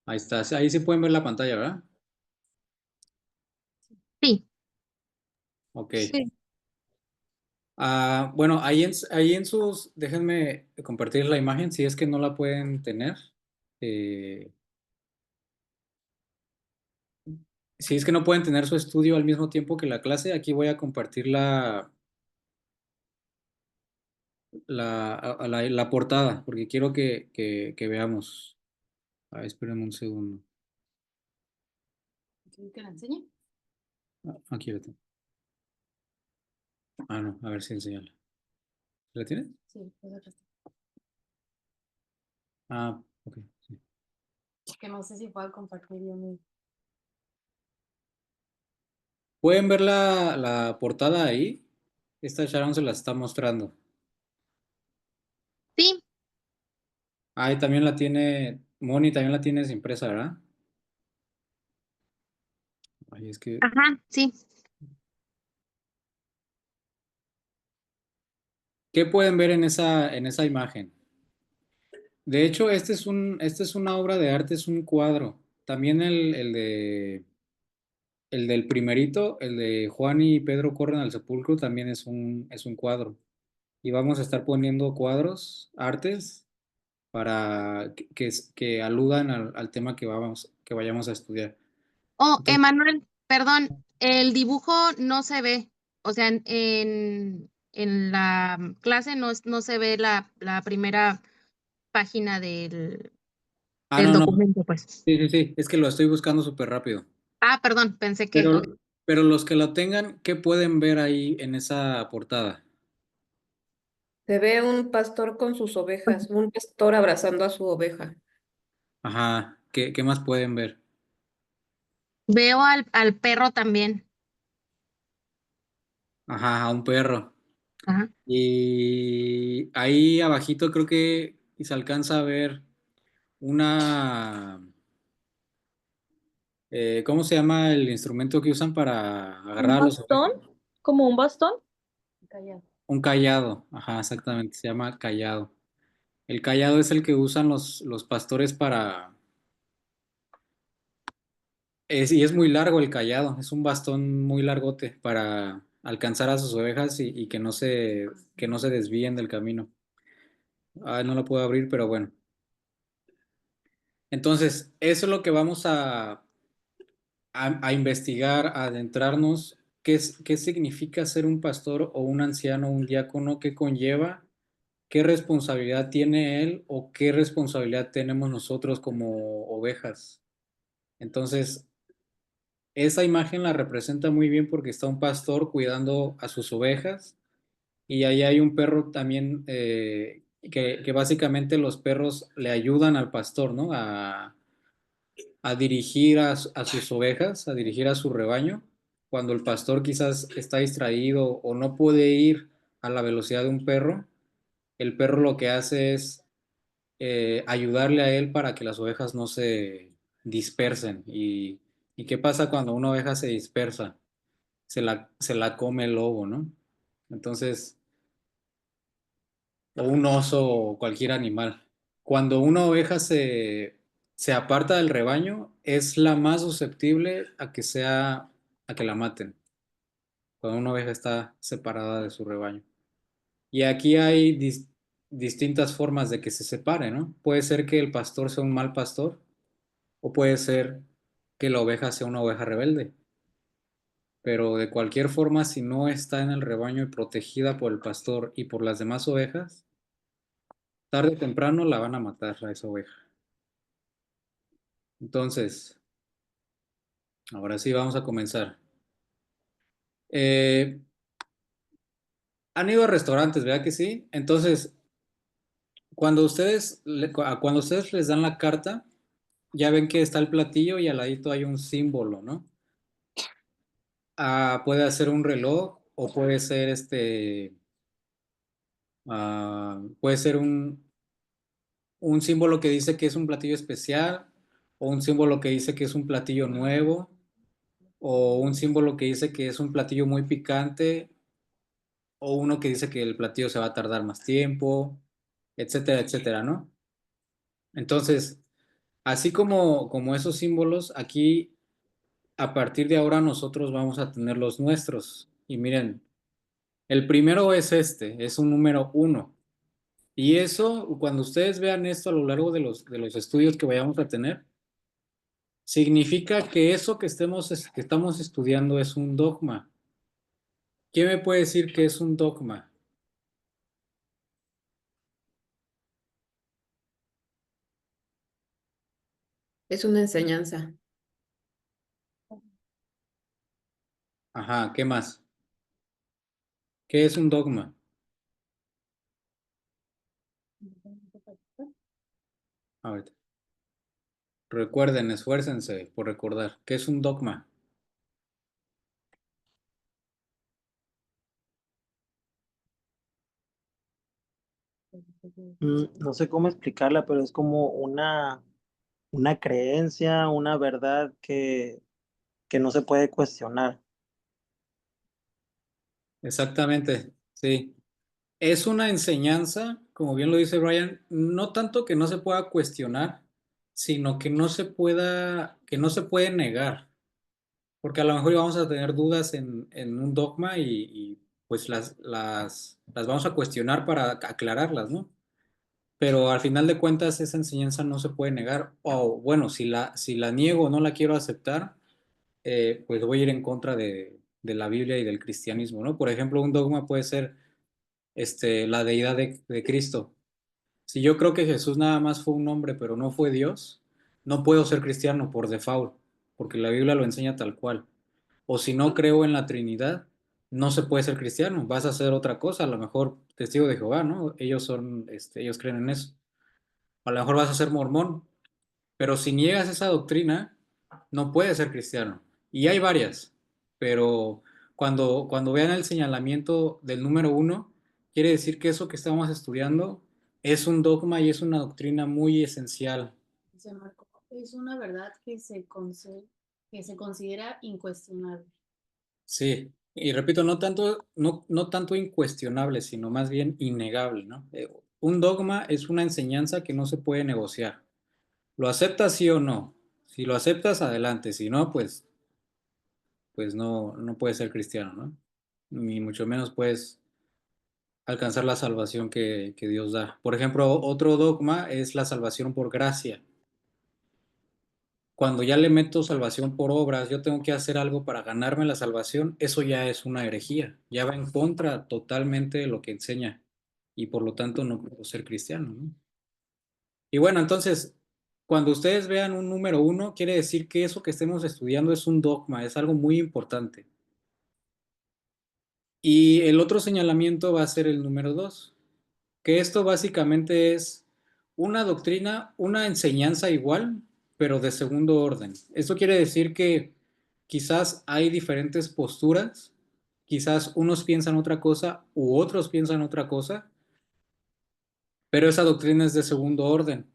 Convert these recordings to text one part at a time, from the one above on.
Ahí está. Ahí sí pueden ver la pantalla, ¿verdad? Sí. Ok. Sí. Bueno, ahí en sus, déjenme compartir la imagen si es que no la pueden tener. Eh, si es que no pueden tener su estudio al mismo tiempo que la clase, aquí voy a compartir la portada, porque quiero que veamos. Espérenme un segundo. ¿Quieres que la enseñe? Aquí la tengo. No, a ver si enseñala. ¿La tienes? Sí, pues acá está. Ok. Sí. Es que no sé si puedo compartir yo mi. ¿Pueden ver la portada ahí? Esta Sharon se la está mostrando. Sí, Y también la tiene, Moni también la tienes impresa, ¿verdad? Ay, es que, ajá, sí. ¿qué pueden ver en esa imagen? De hecho, esta es una obra de arte, es un cuadro. También el del primerito, el de Juan y Pedro corren al sepulcro, también es un cuadro. Y vamos a estar poniendo cuadros, artes, para que aludan al tema que vayamos a estudiar. Oh, Entonces, Emanuel, perdón, el dibujo no se ve. O sea, en la clase no se ve la primera página del no, no, documento, pues. sí, sí, sí, es que lo estoy buscando súper rápido. Ah, perdón, pensé que. Pero los que lo tengan, ¿qué pueden ver ahí en esa portada? Se ve un pastor con sus ovejas, un pastor abrazando a su oveja. Ajá, ¿qué más pueden ver? Veo al perro también. Ajá, a un perro. Ajá. Y ahí abajito creo que se alcanza a ver una, ¿cómo se llama el instrumento que usan para ¿Un agarrar a los bastón? ovejas? ¿Como un bastón? Callado. Un cayado, ajá, exactamente, se llama cayado. El cayado es el que usan los pastores y es muy largo el cayado, es un bastón muy largote para alcanzar a sus ovejas y que no se desvíen del camino. No lo puedo abrir, pero bueno. Entonces, eso es lo que vamos a investigar, a adentrarnos. ¿Qué significa ser un pastor o un anciano, un diácono? ¿Qué conlleva? ¿Qué responsabilidad tiene él o qué responsabilidad tenemos nosotros como ovejas? Entonces, esa imagen la representa muy bien porque está un pastor cuidando a sus ovejas y ahí hay un perro también que básicamente los perros le ayudan al pastor, ¿no? A dirigir a sus ovejas, a dirigir a su rebaño. Cuando el pastor quizás está distraído o no puede ir a la velocidad de un perro, el perro lo que hace es ayudarle a él para que las ovejas no se dispersen. ¿Y qué pasa cuando una oveja se dispersa? Se la come el lobo, ¿no? Entonces, o un oso o cualquier animal. Cuando una oveja se aparta del rebaño, es la más susceptible a que la maten. Cuando una oveja está separada de su rebaño. Y aquí hay distintas formas de que se separe, ¿no? Puede ser que el pastor sea un mal pastor o puede ser que la oveja sea una oveja rebelde. Pero de cualquier forma, si no está en el rebaño y protegida por el pastor y por las demás ovejas, tarde o temprano la van a matar a esa oveja. Entonces, ahora sí vamos a comenzar. Eh, Han ido a restaurantes, ¿verdad que sí? Entonces, cuando ustedes les dan la carta, ya ven que está el platillo y al ladito hay un símbolo, ¿no? Puede ser un reloj o puede ser puede ser un símbolo que dice que es un platillo especial o un símbolo que dice que es un platillo nuevo o un símbolo que dice que es un platillo muy picante o uno que dice que el platillo se va a tardar más tiempo, etcétera, etcétera, ¿no? Entonces, Así como esos símbolos, aquí a partir de ahora nosotros vamos a tener los nuestros. Y miren, el primero es este, es un número uno. Y eso, cuando ustedes vean esto a lo largo de los estudios que vayamos a tener, significa que eso que estamos estudiando es un dogma. ¿Quién me puede decir que es un dogma? Es una enseñanza. Ajá, ¿qué más? ¿Qué es un dogma? A ver, recuerden, esfuércense por recordar. ¿Qué es un dogma? No sé cómo explicarla, pero es como una creencia, una verdad que no se puede cuestionar. Exactamente, sí. Es una enseñanza, como bien lo dice Brian, no tanto que no se pueda cuestionar, sino que no se puede negar. Porque a lo mejor vamos a tener dudas en un dogma y, pues las vamos a cuestionar para aclararlas, ¿no? Pero al final de cuentas esa enseñanza no se puede negar. O bueno, si la niego o no la quiero aceptar, pues voy a ir en contra de la Biblia y del cristianismo, ¿no? Por ejemplo, un dogma puede ser la deidad de Cristo. Si yo creo que Jesús nada más fue un hombre, pero no fue Dios, no puedo ser cristiano por default, porque la Biblia lo enseña tal cual. O si no creo en la Trinidad, no se puede ser cristiano, vas a hacer otra cosa, a lo mejor testigo de Jehová, ¿no? Ellos creen en eso. A lo mejor vas a ser mormón, pero si niegas esa doctrina, no puedes ser cristiano. Y hay varias, pero cuando vean el señalamiento del número uno, quiere decir que eso que estamos estudiando es un dogma y es una doctrina muy esencial. Dice Marco, es una verdad que se considera incuestionable. Sí, y repito, no tanto incuestionable, sino más bien innegable, ¿no? Un dogma es una enseñanza que no se puede negociar. ¿Lo aceptas sí o no? Si lo aceptas, adelante. Si no, pues no puedes ser cristiano, ¿no? Ni mucho menos puedes alcanzar la salvación que Dios da. Por ejemplo, otro dogma es la salvación por gracia. Cuando ya le meto salvación por obras, yo tengo que hacer algo para ganarme la salvación, eso ya es una herejía, ya va en contra totalmente de lo que enseña y por lo tanto no puedo ser cristiano, ¿no? Y bueno, entonces, cuando ustedes vean un número uno, quiere decir que eso que estemos estudiando es un dogma, es algo muy importante. Y el otro señalamiento va a ser el número dos, que esto básicamente es una doctrina, una enseñanza igual, pero de segundo orden. Esto quiere decir que quizás hay diferentes posturas, quizás unos piensan otra cosa u otros piensan otra cosa, pero esa doctrina es de segundo orden.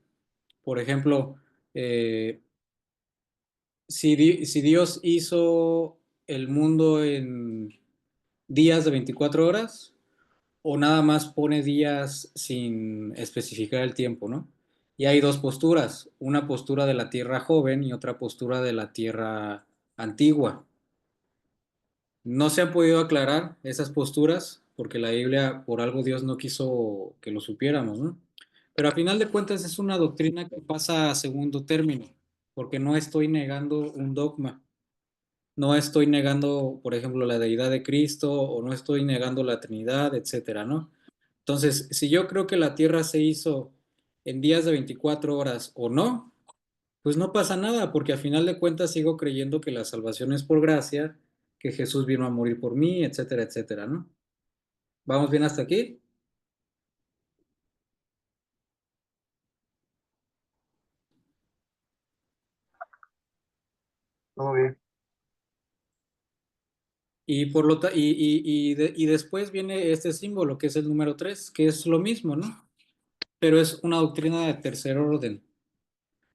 Por ejemplo, eh, si Dios hizo el mundo en días de 24 horas, o nada más pone días sin especificar el tiempo, ¿no? Y hay dos posturas, una postura de la Tierra joven y otra postura de la Tierra antigua. No se han podido aclarar esas posturas porque la Biblia, por algo Dios no quiso que lo supiéramos, ¿no? Pero a final de cuentas es una doctrina que pasa a segundo término, porque no estoy negando un dogma, no estoy negando, por ejemplo, la deidad de Cristo o no estoy negando la Trinidad, etcétera, ¿no? Entonces, si yo creo que la Tierra se hizo en días de 24 horas o no, pues no pasa nada, porque a final de cuentas sigo creyendo que la salvación es por gracia, que Jesús vino a morir por mí, etcétera, etcétera, ¿no? ¿Vamos bien hasta aquí? Todo bien. Y después viene este símbolo, que es el número 3, que es lo mismo, ¿no? Pero es una doctrina de tercer orden.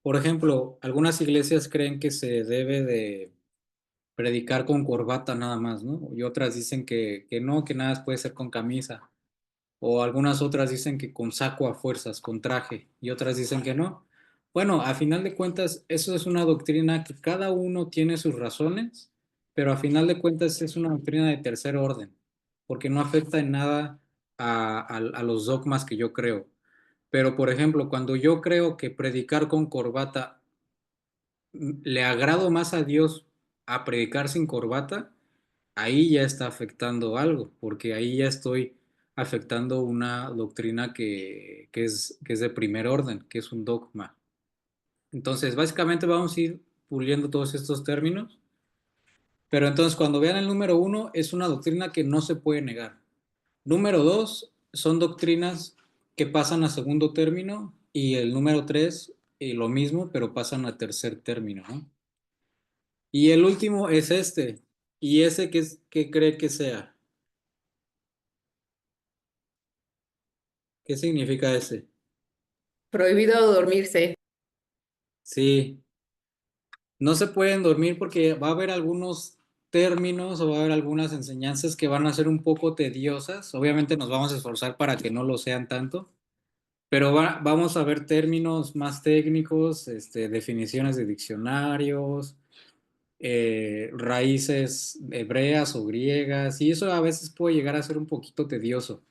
Por ejemplo, algunas iglesias creen que se debe de predicar con corbata nada más, ¿no? Y otras dicen que no, que nada puede ser con camisa. O algunas otras dicen que con saco a fuerzas, con traje. Y otras dicen que no. Bueno, a final de cuentas, eso es una doctrina que cada uno tiene sus razones, pero a final de cuentas es una doctrina de tercer orden, porque no afecta en nada a los dogmas que yo creo. Pero, por ejemplo, cuando yo creo que predicar con corbata le agrado más a Dios a predicar sin corbata, ahí ya está afectando algo, porque ahí ya estoy afectando una doctrina que es de primer orden, que es un dogma. Entonces, básicamente vamos a ir puliendo todos estos términos, pero entonces cuando vean el número uno, es una doctrina que no se puede negar. Número dos, son doctrinas que pasan a segundo término y el número tres, lo mismo, pero pasan a tercer término, ¿no? Y el último es este. ¿Y ese qué cree que sea? ¿Qué significa ese? Prohibido dormirse. Sí, no se pueden dormir porque va a haber algunos términos o va a haber algunas enseñanzas que van a ser un poco tediosas. Obviamente nos vamos a esforzar para que no lo sean tanto, pero vamos a ver términos más técnicos, definiciones de diccionarios, raíces hebreas o griegas, y eso a veces puede llegar a ser un poquito tedioso.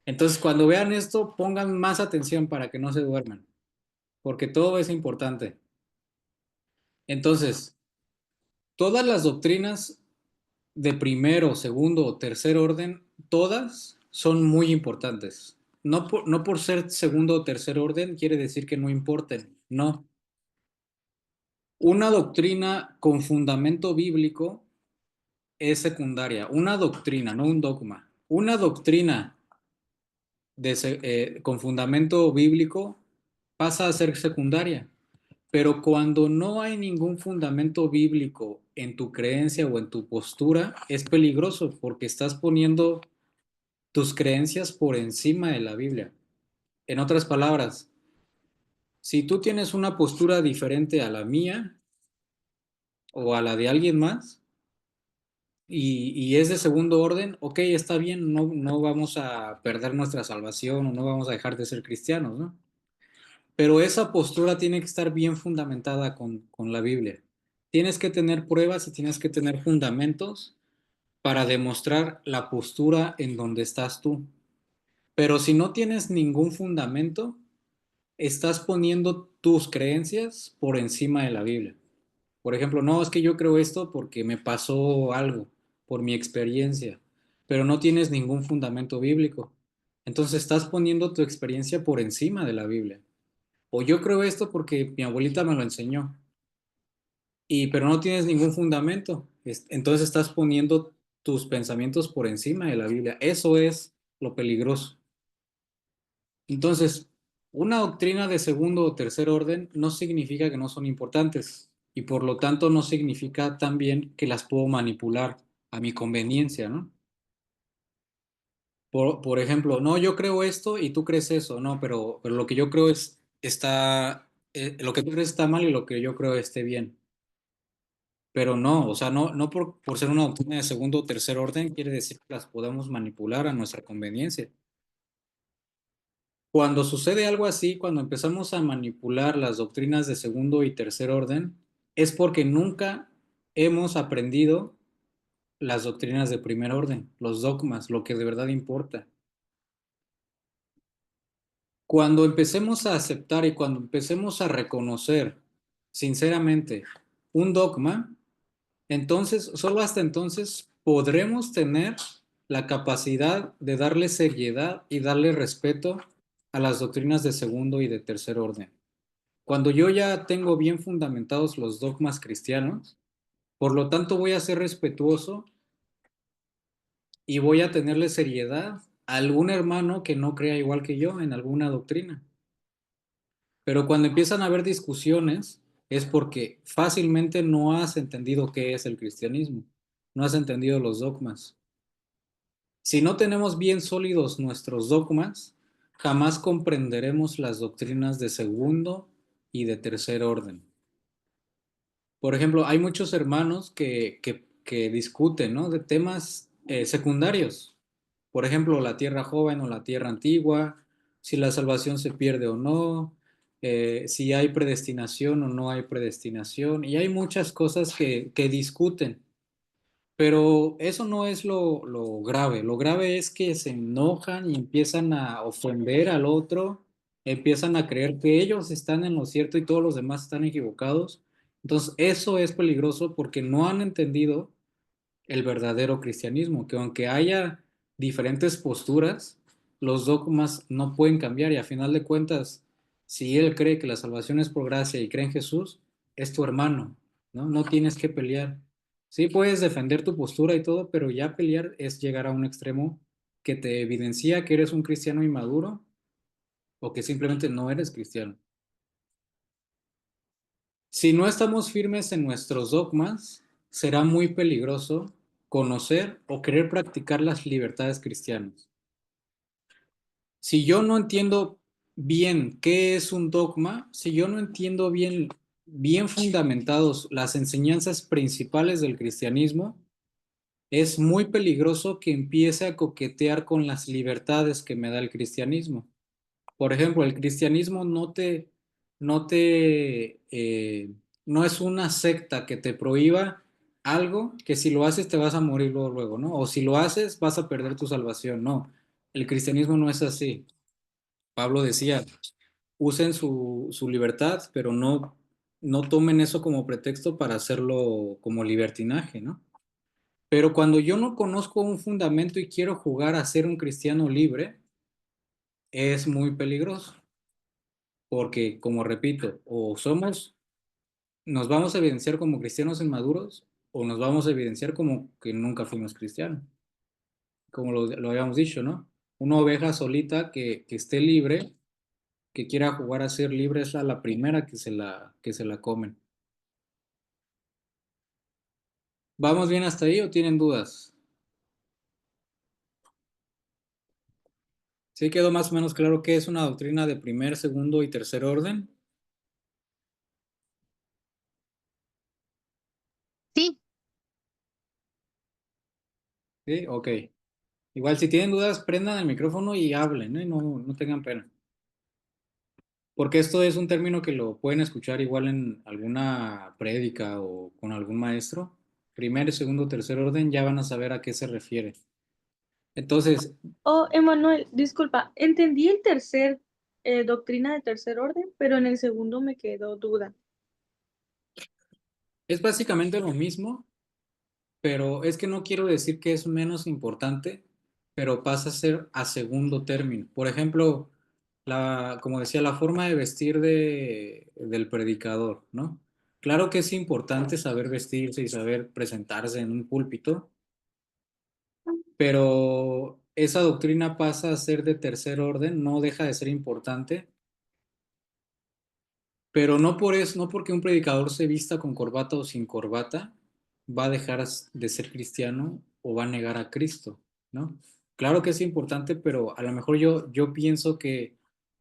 Entonces, cuando vean esto, pongan más atención para que no se duerman, porque todo es importante. Entonces, todas las doctrinas de primero, segundo o tercer orden, todas son muy importantes. No por ser segundo o tercer orden quiere decir que no importen, no. Una doctrina con fundamento bíblico es secundaria. Una doctrina, no un dogma. Una doctrina con fundamento bíblico pasa a ser secundaria. Pero cuando no hay ningún fundamento bíblico en tu creencia o en tu postura, es peligroso porque estás poniendo tus creencias por encima de la Biblia. En otras palabras, si tú tienes una postura diferente a la mía o a la de alguien más y es de segundo orden, ok, está bien, no vamos a perder nuestra salvación o no vamos a dejar de ser cristianos, ¿no? Pero esa postura tiene que estar bien fundamentada con la Biblia. Tienes que tener pruebas y tienes que tener fundamentos para demostrar la postura en donde estás tú. Pero si no tienes ningún fundamento, estás poniendo tus creencias por encima de la Biblia. Por ejemplo, no, es que yo creo esto porque me pasó algo, por mi experiencia, pero no tienes ningún fundamento bíblico. Entonces estás poniendo tu experiencia por encima de la Biblia. O yo creo esto porque mi abuelita me lo enseñó, pero no tienes ningún fundamento. Entonces estás poniendo tus pensamientos por encima de la Biblia. Eso es lo peligroso. Entonces, una doctrina de segundo o tercer orden no significa que no son importantes y por lo tanto no significa también que las puedo manipular a mi conveniencia, ¿no? Por ejemplo, no, yo creo esto y tú crees eso, no, pero lo que yo creo lo que tú crees está mal y lo que yo creo esté bien. Pero no, o sea, no por ser una doctrina de segundo o tercer orden quiere decir que las podemos manipular a nuestra conveniencia. Cuando sucede algo así, cuando empezamos a manipular las doctrinas de segundo y tercer orden, es porque nunca hemos aprendido las doctrinas de primer orden, los dogmas, lo que de verdad importa. Cuando empecemos a aceptar y cuando empecemos a reconocer sinceramente un dogma, entonces, solo hasta entonces podremos tener la capacidad de darle seriedad y darle respeto a las doctrinas de segundo y de tercer orden. Cuando yo ya tengo bien fundamentados los dogmas cristianos, por lo tanto voy a ser respetuoso y voy a tenerle seriedad a algún hermano que no crea igual que yo en alguna doctrina. Pero cuando empiezan a haber discusiones es porque fácilmente no has entendido qué es el cristianismo, no has entendido los dogmas. Si no tenemos bien sólidos nuestros dogmas, jamás comprenderemos las doctrinas de segundo y de tercer orden. Por ejemplo, hay muchos hermanos que discuten, ¿no? De temas secundarios. Por ejemplo, la tierra joven o la tierra antigua, si la salvación se pierde o no, si hay predestinación o no hay predestinación, y hay muchas cosas que discuten, pero eso no es lo grave. Lo grave es que se enojan y empiezan a ofender al otro, empiezan a creer que ellos están en lo cierto y todos los demás están equivocados. Entonces, eso es peligroso porque no han entendido el verdadero cristianismo, que aunque haya diferentes posturas, los dogmas no pueden cambiar y a final de cuentas, si él cree que la salvación es por gracia y cree en Jesús, es tu hermano, ¿no? No tienes que pelear. Sí, puedes defender tu postura y todo, pero ya pelear es llegar a un extremo que te evidencia que eres un cristiano inmaduro o que simplemente no eres cristiano. Si no estamos firmes en nuestros dogmas, será muy peligroso conocer o querer practicar las libertades cristianas. Si yo no entiendo bien qué es un dogma, si yo no entiendo bien fundamentados las enseñanzas principales del cristianismo, es muy peligroso que empiece a coquetear con las libertades que me da el cristianismo. Por ejemplo, el cristianismo no te, no es una secta que te prohíba algo que si lo haces te vas a morir luego, ¿no? O si lo haces vas a perder tu salvación. No, el cristianismo no es así. Pablo decía, usen su libertad, pero no tomen eso como pretexto para hacerlo como libertinaje, ¿no? Pero cuando yo no conozco un fundamento y quiero jugar a ser un cristiano libre, es muy peligroso. Porque, como repito, nos vamos a evidenciar como cristianos inmaduros o nos vamos a evidenciar como que nunca fuimos cristianos, como lo habíamos dicho, ¿no? Una oveja solita que esté libre, que quiera jugar a ser libre, es la primera que se la comen. ¿Vamos bien hasta ahí o tienen dudas? ¿Sí quedó más o menos claro qué es una doctrina de primer, segundo y tercer orden? Sí, Sí, ok. Igual si tienen dudas, prendan el micrófono y hablen, ¿eh? No tengan pena. Porque esto es un término que lo pueden escuchar igual en alguna prédica o con algún maestro. Primer, segundo, tercer orden, ya van a saber a qué se refiere. Entonces, Oh, Emanuel, disculpa, entendí el tercer, doctrina de tercer orden, pero en el segundo me quedó duda. es básicamente lo mismo, pero es que no quiero decir que es menos importante, pero pasa a ser a segundo término. Por ejemplo, como decía, la forma de vestir del predicador, ¿no? Claro que es importante saber vestirse y saber presentarse en un púlpito, pero esa doctrina pasa a ser de tercer orden, no deja de ser importante, pero no por eso, no porque un predicador se vista con corbata o sin corbata, va a dejar de ser cristiano o va a negar a Cristo, ¿no? Claro que es importante, pero a lo mejor yo pienso que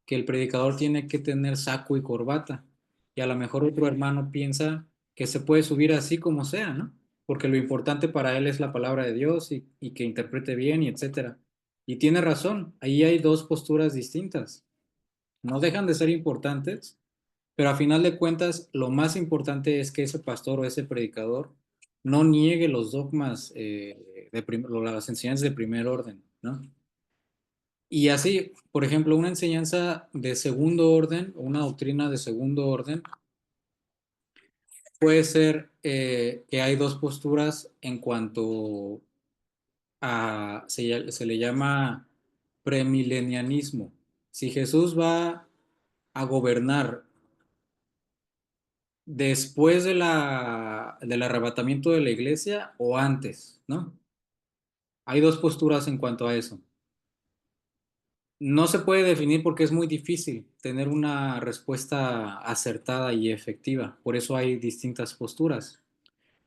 el predicador tiene que tener saco y corbata, y a lo mejor otro hermano piensa que se puede subir así como sea, ¿no? Porque lo importante para él es la palabra de Dios y que interprete bien y etcétera. Y tiene razón, ahí hay dos posturas distintas. No dejan de ser importantes, pero a final de cuentas, lo más importante es que ese pastor o ese predicador no niegue los dogmas, las enseñanzas de primer orden, ¿no? Y así, por ejemplo, una enseñanza de segundo orden o una doctrina de segundo orden puede ser que hay dos posturas en cuanto se le llama premilenianismo. Si Jesús va a gobernar después del arrebatamiento de la iglesia o antes, ¿no? Hay dos posturas en cuanto a eso. No se puede definir porque es muy difícil tener una respuesta acertada y efectiva. Por eso hay distintas posturas.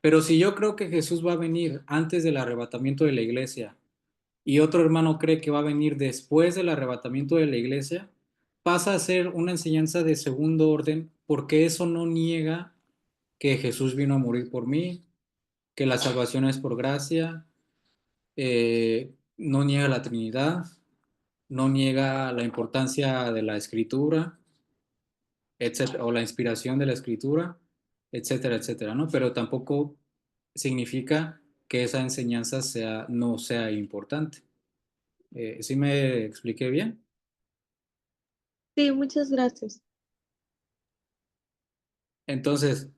Pero si yo creo que Jesús va a venir antes del arrebatamiento de la iglesia y otro hermano cree que va a venir después del arrebatamiento de la iglesia, pasa a ser una enseñanza de segundo orden porque eso no niega que Jesús vino a morir por mí, que la salvación es por gracia, no niega la Trinidad, no niega la importancia de la Escritura, etcétera, o la inspiración de la escritura, etcétera, etcétera, ¿no? Pero tampoco significa que esa enseñanza no sea importante. ¿Sí me expliqué bien? Sí, muchas gracias. Entonces,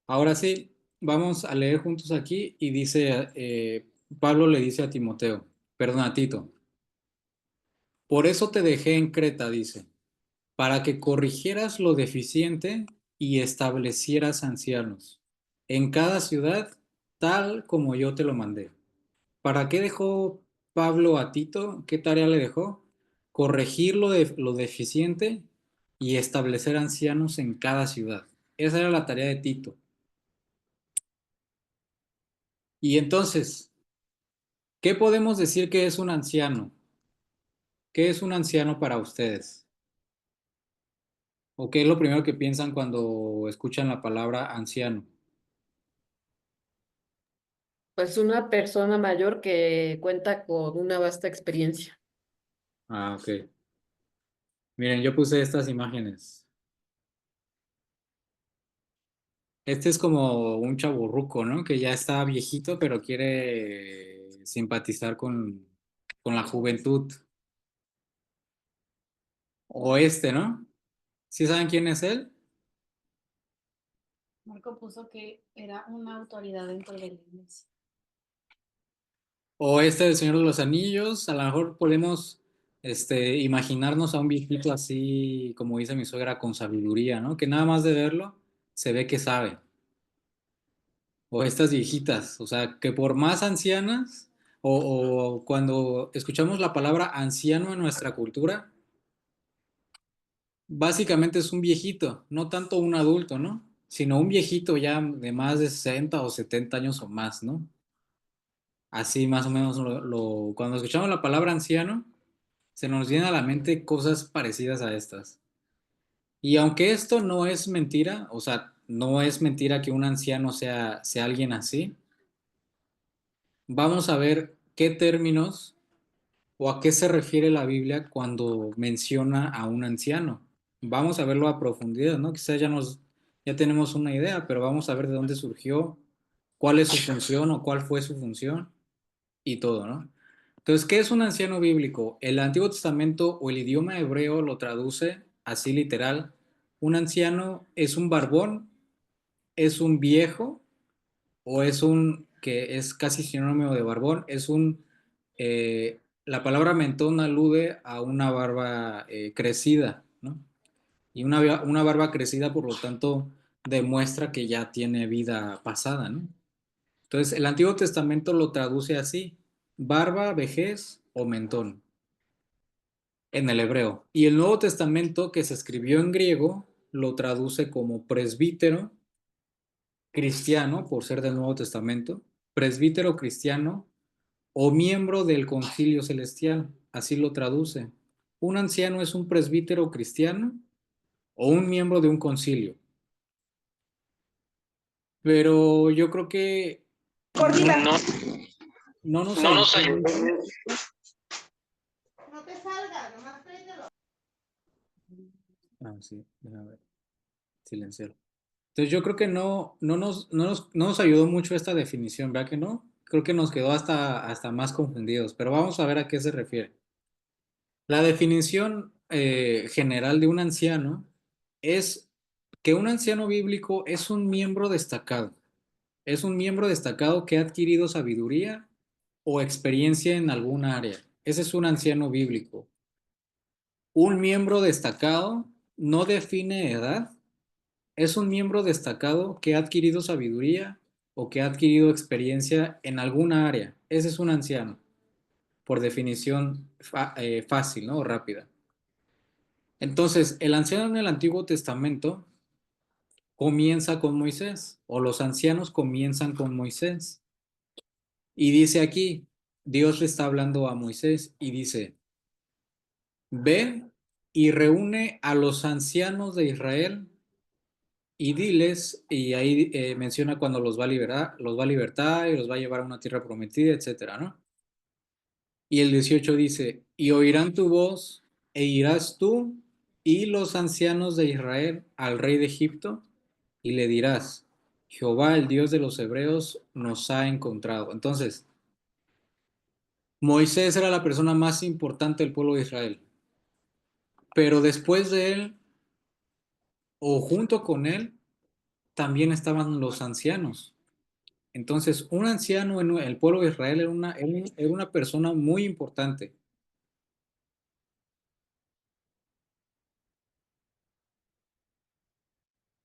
ahora sí, vamos a leer juntos aquí y dice, Pablo le dice a Timoteo, perdón, a Tito, por eso te dejé en Creta, dice, para que corrigieras lo deficiente y establecieras ancianos en cada ciudad, tal como yo te lo mandé. ¿Para qué dejó Pablo a Tito? ¿Qué tarea le dejó? Corregir lo deficiente y establecer ancianos en cada ciudad. Esa era la tarea de Tito. Y entonces, ¿qué podemos decir que es un anciano? ¿Qué es un anciano para ustedes? ¿O qué es lo primero que piensan cuando escuchan la palabra anciano? Pues una persona mayor que cuenta con una vasta experiencia. Ah, ok. Miren, yo puse estas imágenes. Este es como un chavorruco, ¿no? Que ya está viejito, pero quiere simpatizar con la juventud. O este, ¿no? ¿Sí saben quién es él? Marco puso que era una autoridad dentro de la iglesia. O este del Señor de los Anillos. A lo mejor podemos imaginarnos a un viejito así, como dice mi suegra, con sabiduría, ¿no? Que nada más de verlo se ve que sabe. O estas viejitas, o sea, que por más ancianas, o cuando escuchamos la palabra anciano en nuestra cultura, básicamente es un viejito, no tanto un adulto, ¿no? Sino un viejito ya de más de 60 o 70 años o más, ¿no? Así más o menos cuando escuchamos la palabra anciano, se nos vienen a la mente cosas parecidas a estas. Y aunque esto no es mentira, o sea, no es mentira que un anciano sea alguien así, vamos a ver qué términos o a qué se refiere la Biblia cuando menciona a un anciano. Vamos a verlo a profundidad, ¿no? Quizás ya tenemos una idea, pero vamos a ver de dónde surgió, cuál es su función o cuál fue su función y todo, ¿no? Entonces, ¿qué es un anciano bíblico? El Antiguo Testamento o el idioma hebreo lo traduce así literal. Un anciano es un barbón, es un viejo o que es casi sinónimo de barbón, la palabra mentón alude a una barba crecida, ¿no? Y una barba crecida, por lo tanto, demuestra que ya tiene vida pasada, ¿no? Entonces, el Antiguo Testamento lo traduce así, barba, vejez o mentón, en el hebreo. Y el Nuevo Testamento, que se escribió en griego, lo traduce como presbítero cristiano, por ser del Nuevo Testamento, presbítero cristiano o miembro del concilio celestial, así lo traduce. Un anciano es un presbítero cristiano o un miembro de un concilio. Pero yo creo que no, no nos ayuda mucho. No te salgas, nomás préndelo. Ah, sí, déjame ver. Silenciar. Entonces yo creo que no nos ayudó mucho esta definición, ¿verdad que no? Creo que nos quedó hasta más confundidos, pero vamos a ver a qué se refiere. La definición general de un anciano es que un anciano bíblico es un miembro destacado. Es un miembro destacado que ha adquirido sabiduría o experiencia en alguna área. Ese es un anciano bíblico. Un miembro destacado no define edad, es un miembro destacado que ha adquirido sabiduría o que ha adquirido experiencia en alguna área. Ese es un anciano, por definición fácil, ¿no? O rápida. Entonces, el anciano en el Antiguo Testamento comienza con Moisés, o los ancianos comienzan con Moisés. Y dice aquí, Dios le está hablando a Moisés y dice, ve y reúne a los ancianos de Israel y diles, y ahí menciona cuando los va a libertar y los va a llevar a una tierra prometida, etcétera, ¿no? Y el 18 dice, y oirán tu voz e irás tú y los ancianos de Israel al rey de Egipto, y le dirás, Jehová, el Dios de los hebreos, nos ha encontrado. Entonces, Moisés era la persona más importante del pueblo de Israel, pero después de él, o junto con él, también estaban los ancianos. Entonces, un anciano en el pueblo de Israel era una persona muy importante.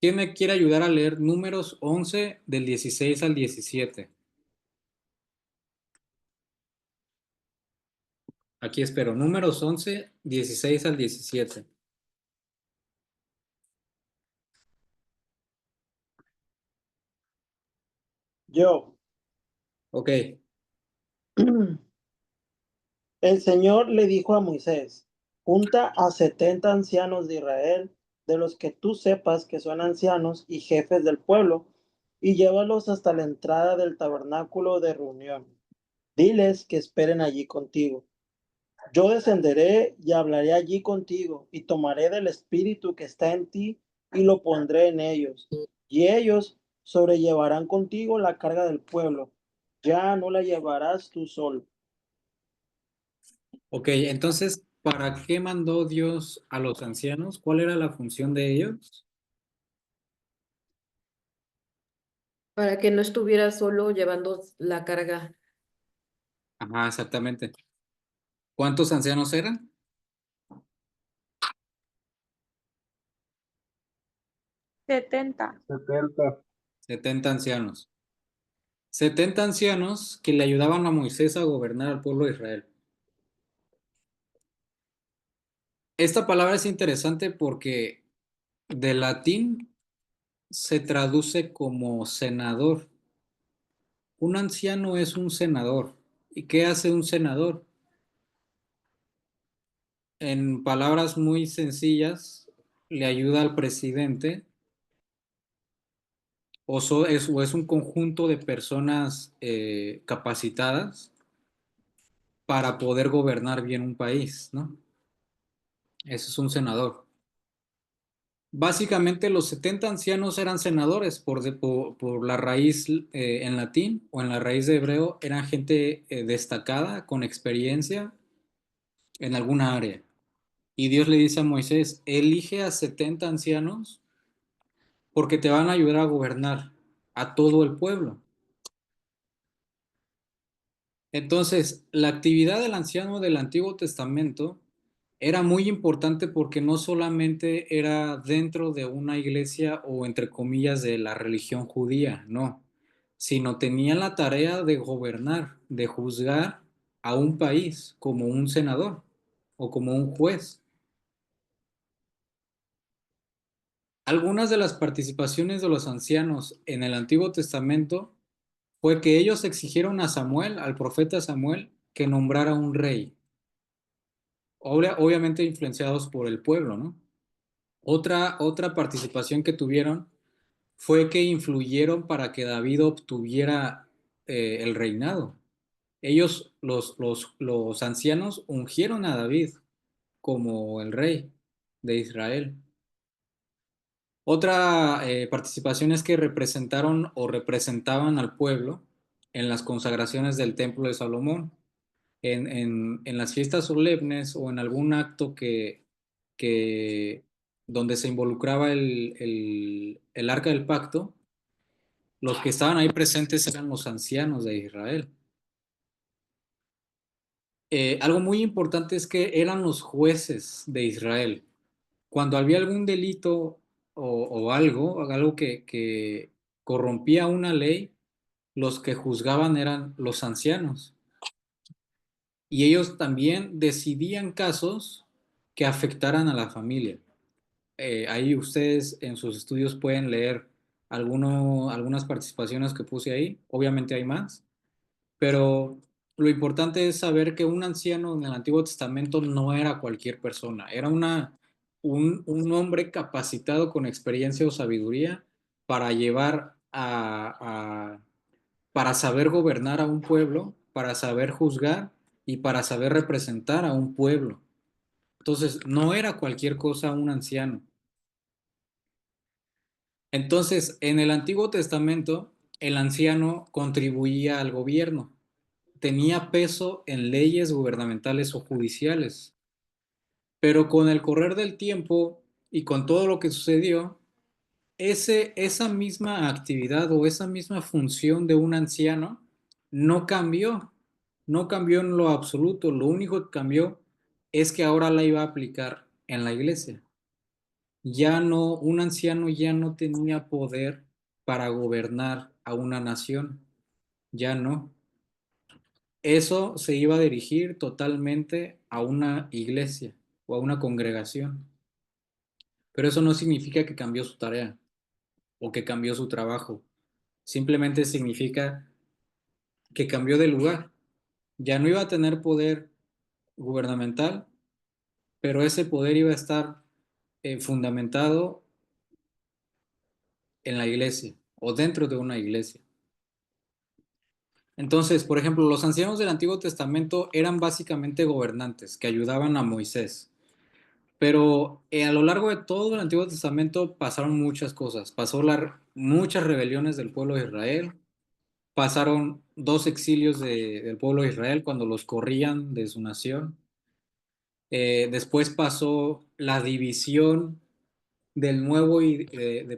¿Quién me quiere ayudar a leer Números 11 del 16 al 17? Aquí espero, Números 11, 16 al 17. Yo, Ok, el Señor le dijo a Moisés, junta a 70 ancianos de Israel, de los que tú sepas que son ancianos y jefes del pueblo, y llévalos hasta la entrada del tabernáculo de reunión. Diles que esperen allí contigo. Yo descenderé y hablaré allí contigo, y tomaré del espíritu que está en ti y lo pondré en ellos. Y ellos sobrellevarán contigo la carga del pueblo. Ya no la llevarás tú solo. ok, entonces, ¿para qué mandó Dios a los ancianos? ¿Cuál era la función de ellos? Para que no estuviera solo llevando la carga. Ajá, exactamente. ¿Cuántos ancianos eran? 70. 70 ancianos. 70 ancianos que le ayudaban a Moisés a gobernar al pueblo de Israel. Esta palabra es interesante porque del latín se traduce como senador. Un anciano es un senador. ¿Y qué hace un senador? En palabras muy sencillas, le ayuda al presidente o es un conjunto de personas capacitadas para poder gobernar bien un país, ¿no? Eso es un senador. Básicamente los 70 ancianos eran senadores por la raíz en latín o en la raíz de hebreo, eran gente destacada, con experiencia en alguna área. Y Dios le dice a Moisés, elige a 70 ancianos porque te van a ayudar a gobernar a todo el pueblo. Entonces, la actividad del anciano del Antiguo Testamento era muy importante porque no solamente era dentro de una iglesia o entre comillas de la religión judía, no, sino tenía la tarea de gobernar, de juzgar a un país como un senador o como un juez. Algunas de las participaciones de los ancianos en el Antiguo Testamento fue que ellos exigieron a Samuel, al profeta Samuel, que nombrara un rey, obviamente influenciados por el pueblo, ¿no? Otra participación que tuvieron fue que influyeron para que David obtuviera el reinado. Ellos, los ancianos, ungieron a David como el rey de Israel. Otra participación es que representaron o representaban al pueblo en las consagraciones del Templo de Salomón, en las fiestas solemnes o en algún acto que donde se involucraba el arca del pacto, los que estaban ahí presentes eran los ancianos de Israel. Algo muy importante es que eran los jueces de Israel. Cuando había algún delito o algo que corrompía una ley, los que juzgaban eran los ancianos. Y ellos también decidían casos que afectaran a la familia. Ahí ustedes en sus estudios pueden leer algunas participaciones que puse ahí. Obviamente hay más, pero lo importante es saber que un anciano en el Antiguo Testamento no era cualquier persona, era un hombre capacitado con experiencia o sabiduría para para saber gobernar a un pueblo, para saber juzgar y para saber representar a un pueblo. Entonces, no era cualquier cosa un anciano. Entonces, en el Antiguo Testamento, el anciano contribuía al gobierno, tenía peso en leyes gubernamentales o judiciales, pero con el correr del tiempo y con todo lo que sucedió, esa misma actividad o esa misma función de un anciano no cambió, no cambió en lo absoluto. Lo único que cambió es que ahora la iba a aplicar en la iglesia. Ya no, un anciano ya no tenía poder para gobernar a una nación, ya no. Eso se iba a dirigir totalmente a una iglesia o a una congregación, pero eso no significa que cambió su tarea o que cambió su trabajo. Simplemente significa que cambió de lugar. Ya no iba a tener poder gubernamental, pero ese poder iba a estar fundamentado en la iglesia o dentro de una iglesia. Entonces, por ejemplo, los ancianos del Antiguo Testamento eran básicamente gobernantes que ayudaban a Moisés. Pero a lo largo de todo el Antiguo Testamento pasaron muchas cosas. Muchas rebeliones del pueblo de Israel. Pasaron dos exilios del pueblo de Israel cuando los corrían de su nación. Después pasó la división del nuevo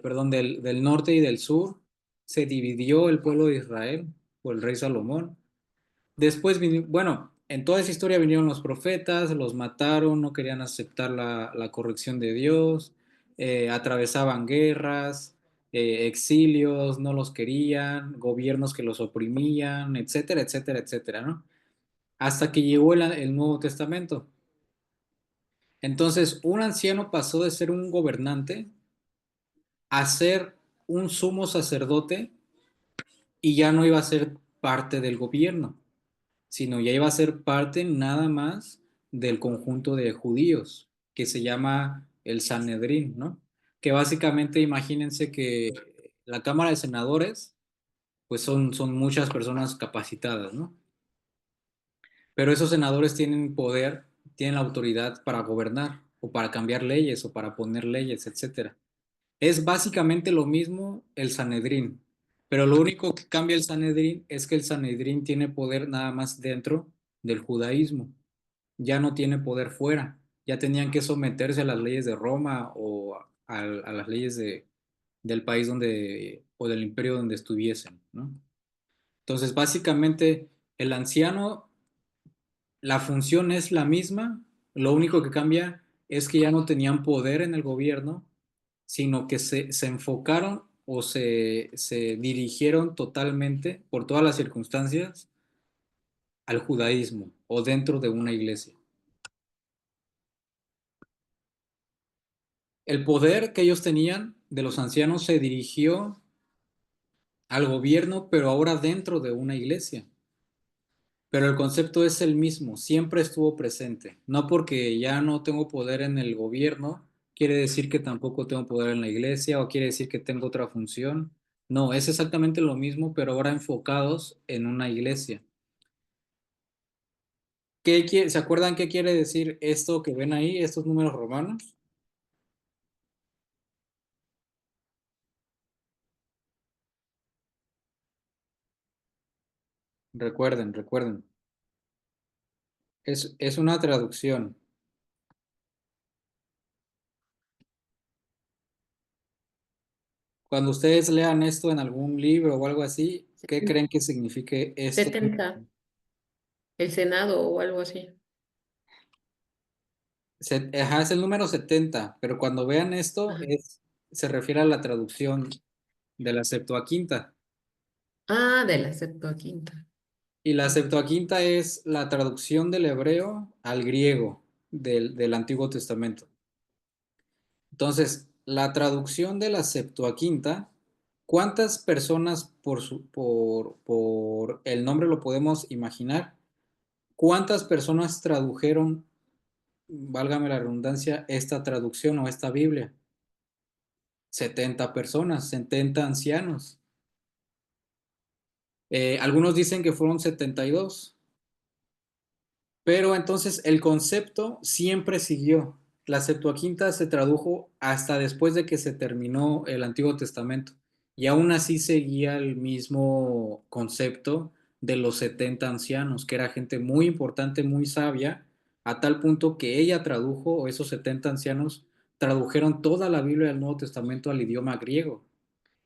perdón, del norte y del sur. Se dividió el pueblo de Israel por el rey Salomón. Después, bueno, en toda esa historia vinieron los profetas, los mataron, no querían aceptar la corrección de Dios, atravesaban guerras, exilios, no los querían, gobiernos que los oprimían, etcétera, etcétera, etcétera, ¿no? Hasta que llegó el Nuevo Testamento. Entonces, un anciano pasó de ser un gobernante a ser un sumo sacerdote y ya no iba a ser parte del gobierno, sino ya iba a ser parte nada más del conjunto de judíos, que se llama el Sanedrín, ¿no? Que básicamente imagínense que la Cámara de Senadores, pues son muchas personas capacitadas, ¿no? Pero esos senadores tienen poder, tienen la autoridad para gobernar, o para cambiar leyes, o para poner leyes, etcétera. Es básicamente lo mismo el Sanedrín, pero lo único que cambia el Sanedrín es que el Sanedrín tiene poder nada más dentro del judaísmo, ya no tiene poder fuera, ya tenían que someterse a las leyes de Roma o a las leyes del país donde, o del imperio donde estuviesen, ¿no? Entonces, básicamente, el anciano, la función es la misma, lo único que cambia es que ya no tenían poder en el gobierno, sino que se enfocaron o se dirigieron totalmente por todas las circunstancias al judaísmo o dentro de una iglesia. El poder que ellos tenían de los ancianos se dirigió al gobierno, pero ahora dentro de una iglesia. Pero el concepto es el mismo, siempre estuvo presente. No porque ya no tengo poder en el gobierno, quiere decir que tampoco tengo poder en la iglesia o quiere decir que tengo otra función. No, es exactamente lo mismo, pero ahora enfocados en una iglesia. ¿Se acuerdan qué quiere decir esto que ven ahí, estos números romanos? Recuerden. Es una traducción. Cuando ustedes lean esto en algún libro o algo así, ¿qué creen que signifique esto? 70, el Senado o algo así. Ajá, es el número 70, pero cuando vean esto Ajá. se refiere a la traducción de la Septuaginta. Ah, de la Septuaginta. Y la Septuaginta es la traducción del hebreo al griego del Antiguo Testamento. Entonces, la traducción de la Septuaginta, ¿cuántas personas por el nombre lo podemos imaginar? ¿Cuántas personas tradujeron, válgame la redundancia, esta traducción o esta Biblia? 70 personas, 70 ancianos. Algunos dicen que fueron 72, Pero entonces el concepto siempre siguió. La Septuaginta se tradujo hasta después de que se terminó el Antiguo Testamento y aún así seguía el mismo concepto de los 70 ancianos, que era gente muy importante, muy sabia, a tal punto que ella tradujo, o esos 70 ancianos tradujeron toda la Biblia del Nuevo Testamento al idioma griego.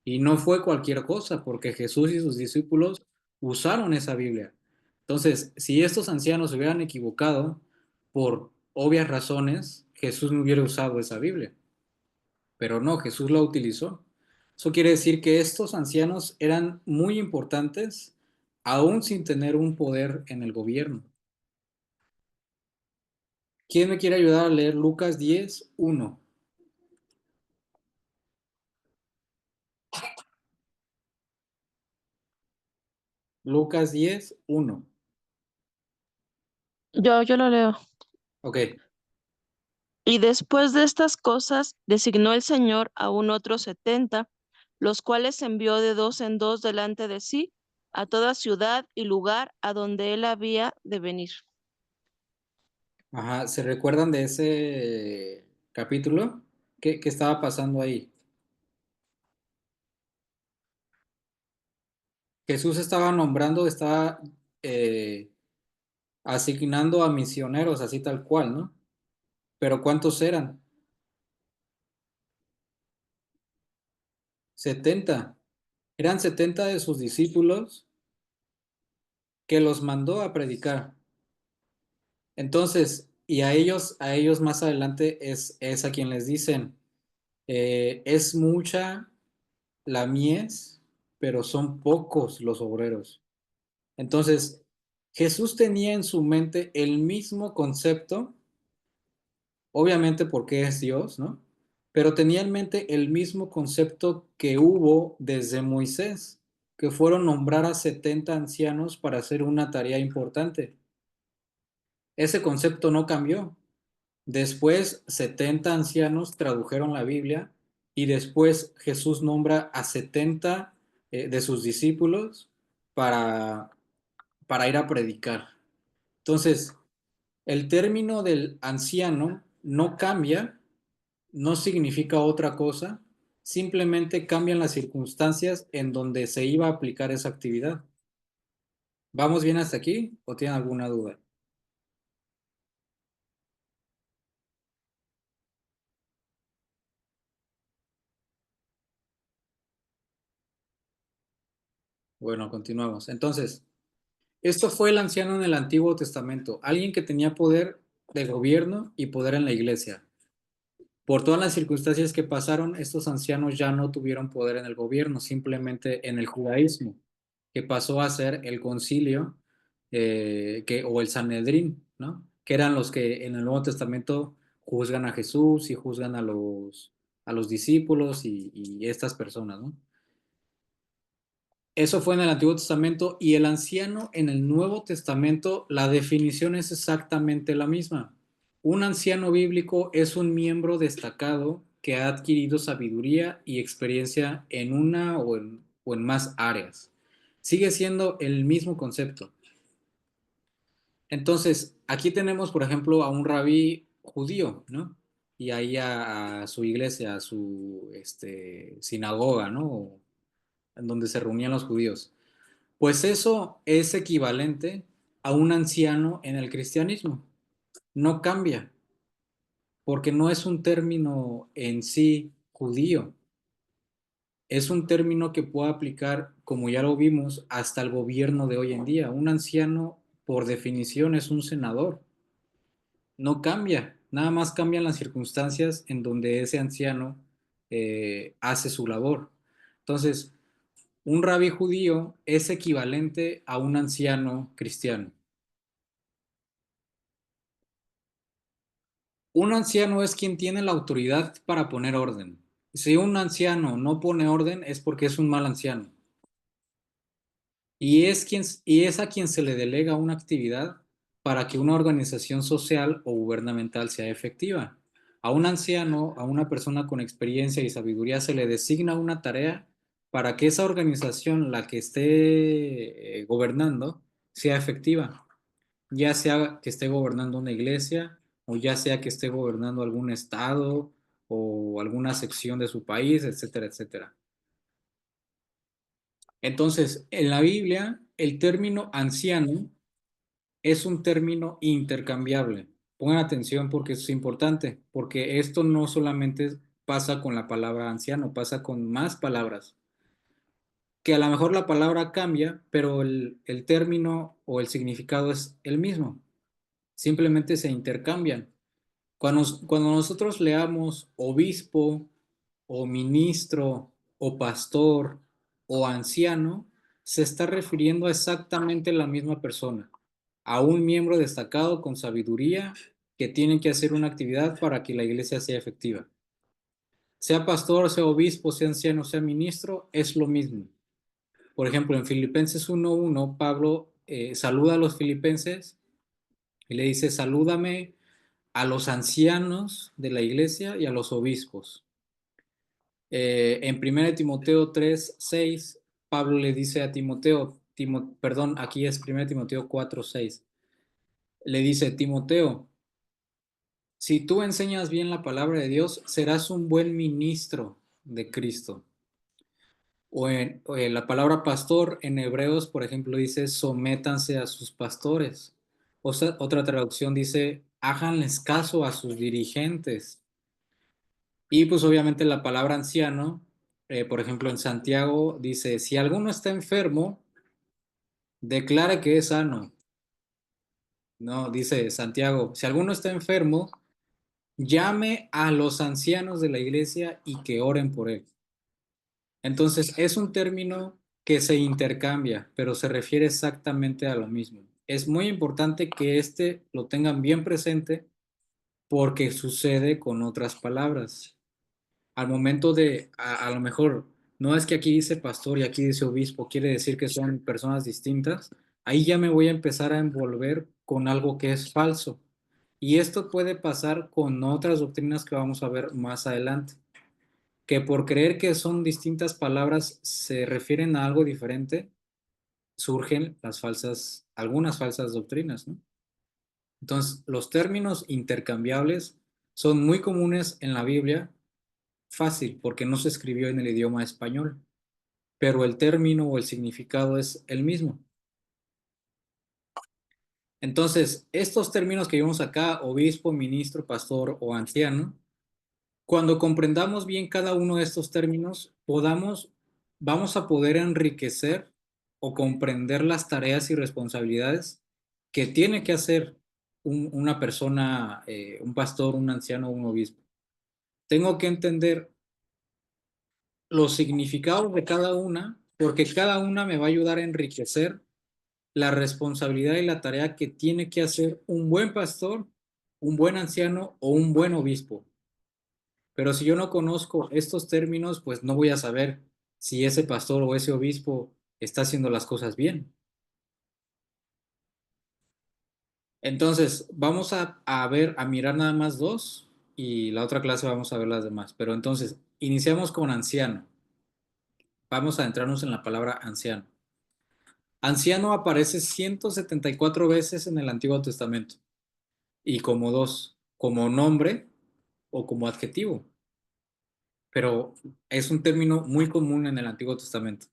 Y no fue cualquier cosa, porque Jesús y sus discípulos usaron esa Biblia. Entonces, si estos ancianos se hubieran equivocado por obvias razones, Jesús no hubiera usado esa Biblia. Pero no, Jesús la utilizó. Eso quiere decir que estos ancianos eran muy importantes, aún sin tener un poder en el gobierno. ¿Quién me quiere ayudar a leer Lucas 10:1? Lucas 10:1. Yo lo leo. Ok. Y después de estas cosas, designó el Señor aún otros 70, los cuales envió de dos en dos delante de sí a toda ciudad y lugar a donde él había de venir. Ajá, ¿se recuerdan de ese capítulo? ¿Qué estaba pasando ahí? Jesús estaba nombrando, estaba eh, asignando a misioneros, así tal cual, ¿no? Pero ¿cuántos eran? 70. Eran 70 de sus discípulos que los mandó a predicar. Entonces, y a ellos más adelante es a quien les dicen, es mucha la mies, pero son pocos los obreros. Entonces, Jesús tenía en su mente el mismo concepto, obviamente porque es Dios, ¿no? Pero tenía en mente el mismo concepto que hubo desde Moisés, que fueron nombrar a 70 ancianos para hacer una tarea importante. Ese concepto no cambió. Después, 70 ancianos tradujeron la Biblia y después Jesús nombra a 70 de sus discípulos para, para ir a predicar. Entonces, el término del anciano no cambia, no significa otra cosa, simplemente cambian las circunstancias en donde se iba a aplicar esa actividad. ¿Vamos bien hasta aquí o tienen alguna duda? Bueno, continuamos. Entonces, esto fue el anciano en el Antiguo Testamento, alguien que tenía poder de gobierno y poder en la iglesia. Por todas las circunstancias que pasaron, estos ancianos ya no tuvieron poder en el gobierno, simplemente en el judaísmo, que pasó a ser el concilio o el Sanedrín, ¿no? Que eran los que en el Nuevo Testamento juzgan a Jesús y juzgan a los discípulos y estas personas, ¿no? Eso fue en el Antiguo Testamento y el anciano en el Nuevo Testamento, la definición es exactamente la misma. Un anciano bíblico es un miembro destacado que ha adquirido sabiduría y experiencia en una o en más áreas. Sigue siendo el mismo concepto. Entonces, aquí tenemos, por ejemplo, a un rabí judío, ¿no? Y ahí a su iglesia, a su sinagoga, ¿no? En donde se reunían los judíos. Pues eso es equivalente a un anciano en el cristianismo. No cambia, porque no es un término en sí judío. Es un término que puede aplicar, como ya lo vimos, hasta el gobierno de hoy en día. Un anciano, por definición, es un senador. No cambia, nada más cambian las circunstancias en donde ese anciano hace su labor. Entonces, un rabí judío es equivalente a un anciano cristiano. Un anciano es quien tiene la autoridad para poner orden. Si un anciano no pone orden es porque es un mal anciano. Y es a quien se le delega una actividad para que una organización social o gubernamental sea efectiva. A un anciano, a una persona con experiencia y sabiduría se le designa una tarea para que esa organización, la que esté gobernando, sea efectiva. ya sea que esté gobernando una iglesia o ya sea que esté gobernando algún estado o alguna sección de su país, etcétera, etcétera. Entonces, en la Biblia, el término anciano es un término intercambiable. Pongan atención porque eso es importante, porque esto no solamente pasa con la palabra anciano, pasa con más palabras, que a lo mejor la palabra cambia, pero el término o el significado es el mismo. Simplemente se intercambian. Cuando nosotros leamos obispo o ministro o pastor o anciano, se está refiriendo a exactamente la misma persona, a un miembro destacado con sabiduría que tiene que hacer una actividad para que la iglesia sea efectiva. Sea pastor, sea obispo, sea anciano, sea ministro, es lo mismo. Por ejemplo, en Filipenses 1:1, Pablo saluda a los filipenses y le dice, salúdame a los ancianos de la iglesia y a los obispos. En 1 Timoteo 3:6, Pablo le dice a Timoteo, perdón, aquí es 1 Timoteo 4:6, le dice, Timoteo, si tú enseñas bien la palabra de Dios, serás un buen ministro de Cristo. O en la palabra pastor en Hebreos, por ejemplo, dice, sométanse a sus pastores. O sea, otra traducción dice, háganles caso a sus dirigentes. Y pues obviamente la palabra anciano, por ejemplo, en Santiago dice, si alguno está enfermo, declare que es sano. No, dice Santiago, si alguno está enfermo, llame a los ancianos de la iglesia y que oren por él. Entonces, es un término que se intercambia, pero se refiere exactamente a lo mismo. Es muy importante que este lo tengan bien presente porque sucede con otras palabras. Al momento de, a lo mejor, no es que aquí dice pastor y aquí dice obispo, quiere decir que son personas distintas, ahí ya me voy a empezar a envolver con algo que es falso. Y esto puede pasar con otras doctrinas que vamos a ver más adelante, que por creer que son distintas palabras se refieren a algo diferente, surgen algunas falsas doctrinas, ¿no? Entonces, los términos intercambiables son muy comunes en la Biblia. Fácil, porque no se escribió en el idioma español, pero el término o el significado es el mismo. Entonces, estos términos que vimos acá, obispo, ministro, pastor o anciano, cuando comprendamos bien cada uno de estos términos, vamos a poder enriquecer o comprender las tareas y responsabilidades que tiene que hacer una persona, un pastor, un anciano o un obispo. Tengo que entender los significados de cada una, porque cada una me va a ayudar a enriquecer la responsabilidad y la tarea que tiene que hacer un buen pastor, un buen anciano o un buen obispo. Pero si yo no conozco estos términos, pues no voy a saber si ese pastor o ese obispo está haciendo las cosas bien. Entonces, vamos a mirar nada más dos y la otra clase vamos a ver las demás. Pero entonces, iniciamos con anciano. Vamos a adentrarnos en la palabra anciano. Anciano aparece 174 veces en el Antiguo Testamento y como dos, como nombre o como adjetivo, pero es un término muy común en el Antiguo Testamento.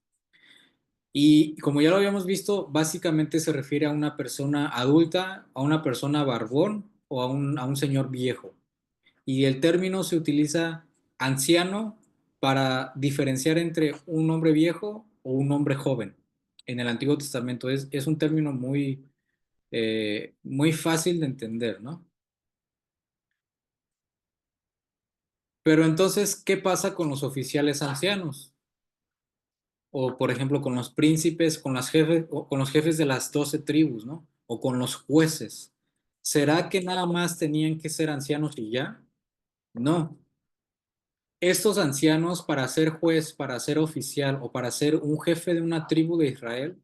Y como ya lo habíamos visto, básicamente se refiere a una persona adulta, a una persona barbón o a un señor viejo. Y el término se utiliza anciano para diferenciar entre un hombre viejo o un hombre joven. En el Antiguo Testamento es un término muy fácil de entender, ¿no? Pero entonces, ¿qué pasa con los oficiales ancianos? O, por ejemplo, con los príncipes, con los jefes de las 12 tribus, ¿no? O con los jueces. ¿Será que nada más tenían que ser ancianos y ya? No. Estos ancianos, para ser juez, para ser oficial o para ser un jefe de una tribu de Israel,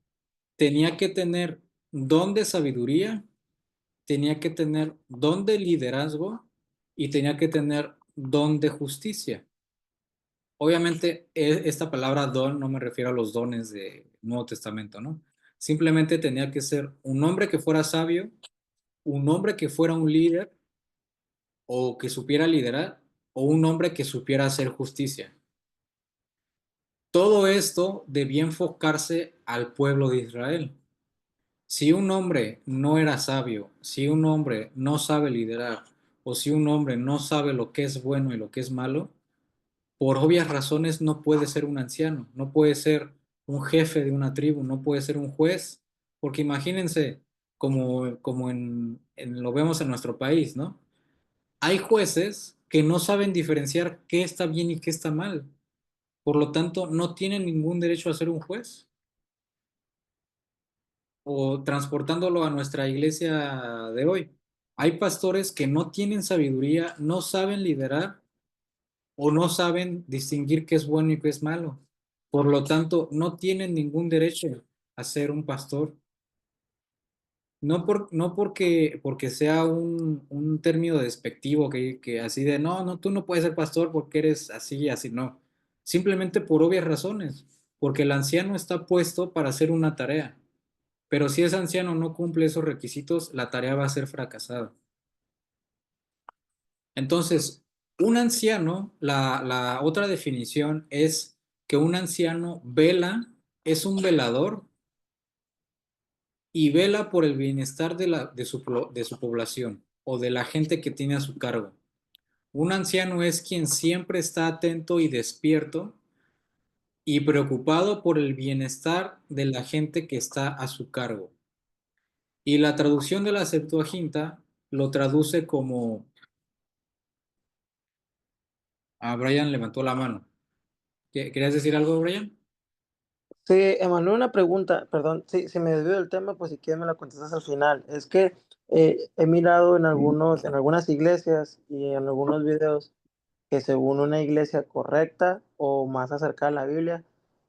tenía que tener don de sabiduría, tenía que tener don de liderazgo y tenía que tener don de justicia. Obviamente, esta palabra don no me refiero a los dones del Nuevo Testamento, ¿no? Simplemente tenía que ser un hombre que fuera sabio, un hombre que fuera un líder o que supiera liderar, o un hombre que supiera hacer justicia. Todo esto debía enfocarse al pueblo de Israel. Si un hombre no era sabio, si un hombre no sabe liderar, o si un hombre no sabe lo que es bueno y lo que es malo, por obvias razones no puede ser un anciano, no puede ser un jefe de una tribu, no puede ser un juez, porque imagínense, como lo vemos en nuestro país, ¿no? Hay jueces que no saben diferenciar qué está bien y qué está mal, por lo tanto no tienen ningún derecho a ser un juez. O transportándolo a nuestra iglesia de hoy, hay pastores que no tienen sabiduría, no saben liderar o no saben distinguir qué es bueno y qué es malo. Por lo tanto, no tienen ningún derecho a ser un pastor. No porque sea un término despectivo que así de, no, no, tú no puedes ser pastor porque eres así y así, no. Simplemente por obvias razones, porque el anciano está puesto para hacer una tarea. Pero si ese anciano no cumple esos requisitos, la tarea va a ser fracasada. Entonces, un anciano, la otra definición es que un anciano vela, es un velador y vela por el bienestar de su población o de la gente que tiene a su cargo. Un anciano es quien siempre está atento y despierto y preocupado por el bienestar de la gente que está a su cargo. Y la traducción de la Septuaginta lo traduce como... Brian levantó la mano. ¿Querías decir algo, Brian? Sí, Emanuel, una pregunta, perdón, si me desvío del tema, pues si quieres me la contestas al final. Es que he mirado en algunas iglesias y en algunos videos que según una iglesia correcta o más acercada a la Biblia,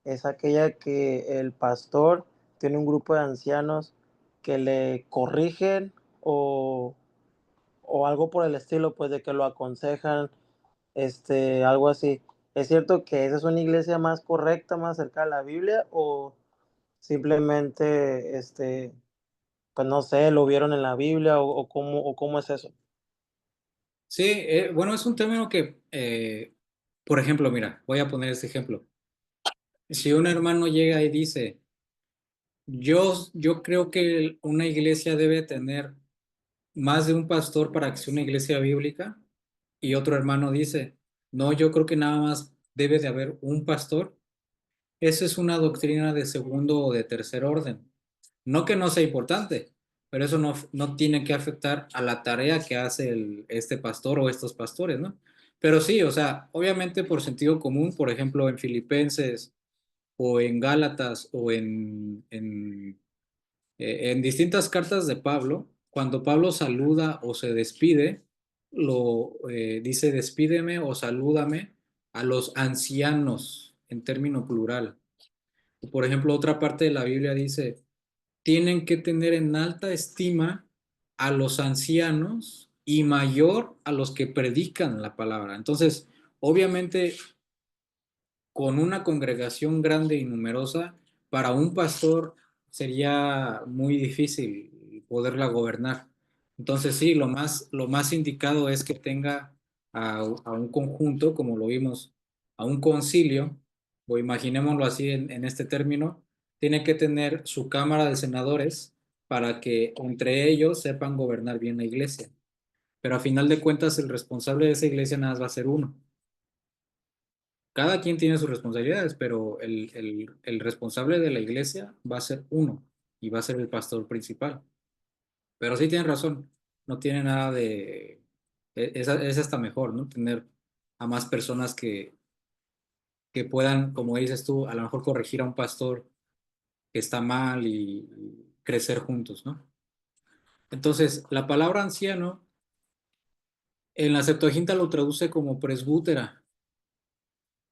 es aquella que el pastor tiene un grupo de ancianos que le corrigen o algo por el estilo, pues de que lo aconsejan, algo así. ¿Es cierto que esa es una iglesia más correcta, más cerca a la Biblia o simplemente, pues no sé, lo vieron en la Biblia o cómo es eso? Sí, bueno, es un término que, por ejemplo, mira, voy a poner este ejemplo. Si un hermano llega y dice, yo creo que una iglesia debe tener más de un pastor para que sea una iglesia bíblica, y otro hermano dice, no, yo creo que nada más debe de haber un pastor, esa es una doctrina de segundo o de tercer orden. No que no sea importante, pero eso no tiene que afectar a la tarea que hace este pastor o estos pastores, ¿no? Pero sí, o sea, obviamente por sentido común, por ejemplo, en Filipenses o en Gálatas o en distintas cartas de Pablo, cuando Pablo saluda o se despide, dice despídeme o salúdame a los ancianos en término plural. Por ejemplo, otra parte de la Biblia dice, tienen que tener en alta estima a los ancianos y mayor a los que predican la palabra. Entonces, obviamente, con una congregación grande y numerosa, para un pastor sería muy difícil poderla gobernar. Entonces, sí, lo más indicado es que tenga a un conjunto, como lo vimos, a un concilio, o imaginémoslo así en este término, tiene que tener su cámara de senadores para que entre ellos sepan gobernar bien la iglesia. Pero a final de cuentas, el responsable de esa iglesia nada más va a ser uno. Cada quien tiene sus responsabilidades, pero el responsable de la iglesia va a ser uno y va a ser el pastor principal. Pero sí tienen razón, no tiene nada de... Es hasta mejor, ¿no? Tener a más personas que puedan, como dices tú, a lo mejor corregir a un pastor que está mal y crecer juntos, ¿no? Entonces, la palabra anciano en la Septuaginta lo traduce como presbútera,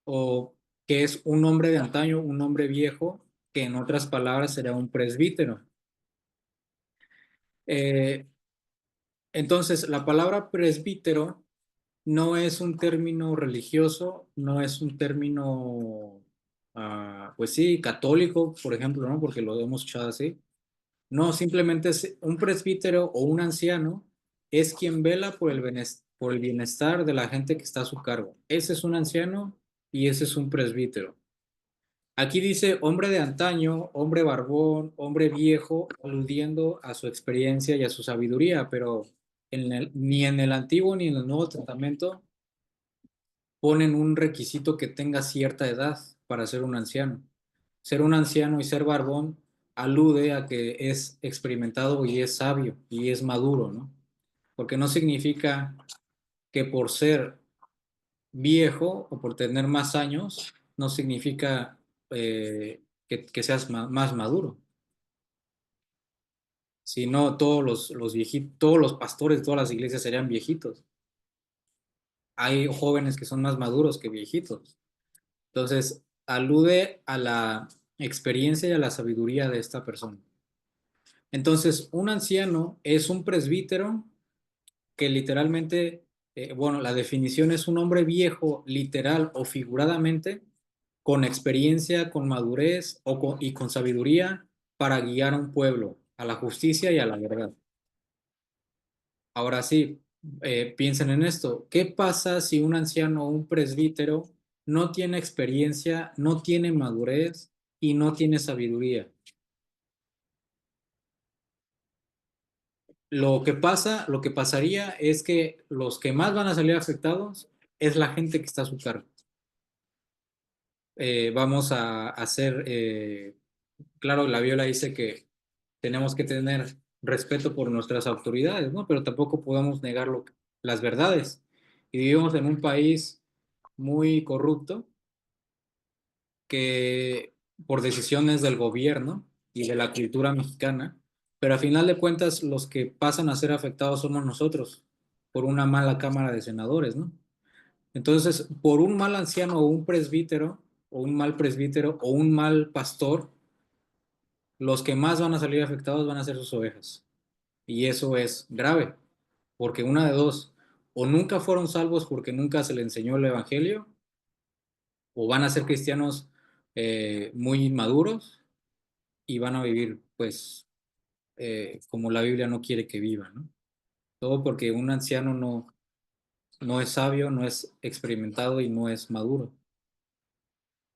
o que es un hombre de antaño, un hombre viejo, que en otras palabras será un presbítero. Eh, entonces, la palabra presbítero no es un término religioso, no es un término pues sí, católico, por ejemplo, ¿no? Porque lo hemos escuchado así. No, simplemente es un presbítero o un anciano es quien vela por el bienestar de la gente que está a su cargo. Ese es un anciano y ese es un presbítero. Aquí dice hombre de antaño, hombre barbón, hombre viejo, aludiendo a su experiencia y a su sabiduría, pero ni en el Antiguo ni en el Nuevo Testamento ponen un requisito que tenga cierta edad para ser un anciano. Ser un anciano y ser barbón alude a que es experimentado y es sabio y es maduro, ¿no? Porque no significa que por ser viejo o por tener más años, no significa que seas más maduro. Si no, los viejitos, todos los pastores de todas las iglesias serían viejitos. Hay jóvenes que son más maduros que viejitos. Entonces, alude a la experiencia y a la sabiduría de esta persona. Entonces, un anciano es un presbítero que literalmente, bueno, la definición es un hombre viejo, literal o figuradamente, con experiencia, con madurez y con sabiduría para guiar a un pueblo a la justicia y a la verdad. Ahora sí, piensen en esto. ¿Qué pasa si un anciano o un presbítero no tiene experiencia, no tiene madurez y no tiene sabiduría? Lo que pasaría es que los que más van a salir afectados es la gente que está a su cargo. Vamos a hacer, claro, la Biblia dice que tenemos que tener respeto por nuestras autoridades, ¿no? Pero tampoco podemos negar las verdades. Y vivimos en un país muy corrupto que por decisiones del gobierno y de la cultura mexicana, pero a final de cuentas los que pasan a ser afectados somos nosotros por una mala Cámara de Senadores, ¿no? Entonces, por un mal anciano o un presbítero, o un mal presbítero, o un mal pastor, los que más van a salir afectados van a ser sus ovejas. Y eso es grave, porque una de dos, o nunca fueron salvos porque nunca se les enseñó el Evangelio, o van a ser cristianos muy maduros y van a vivir, pues, como la Biblia no quiere que vivan, ¿no? Todo porque un anciano no es sabio, no es experimentado y no es maduro.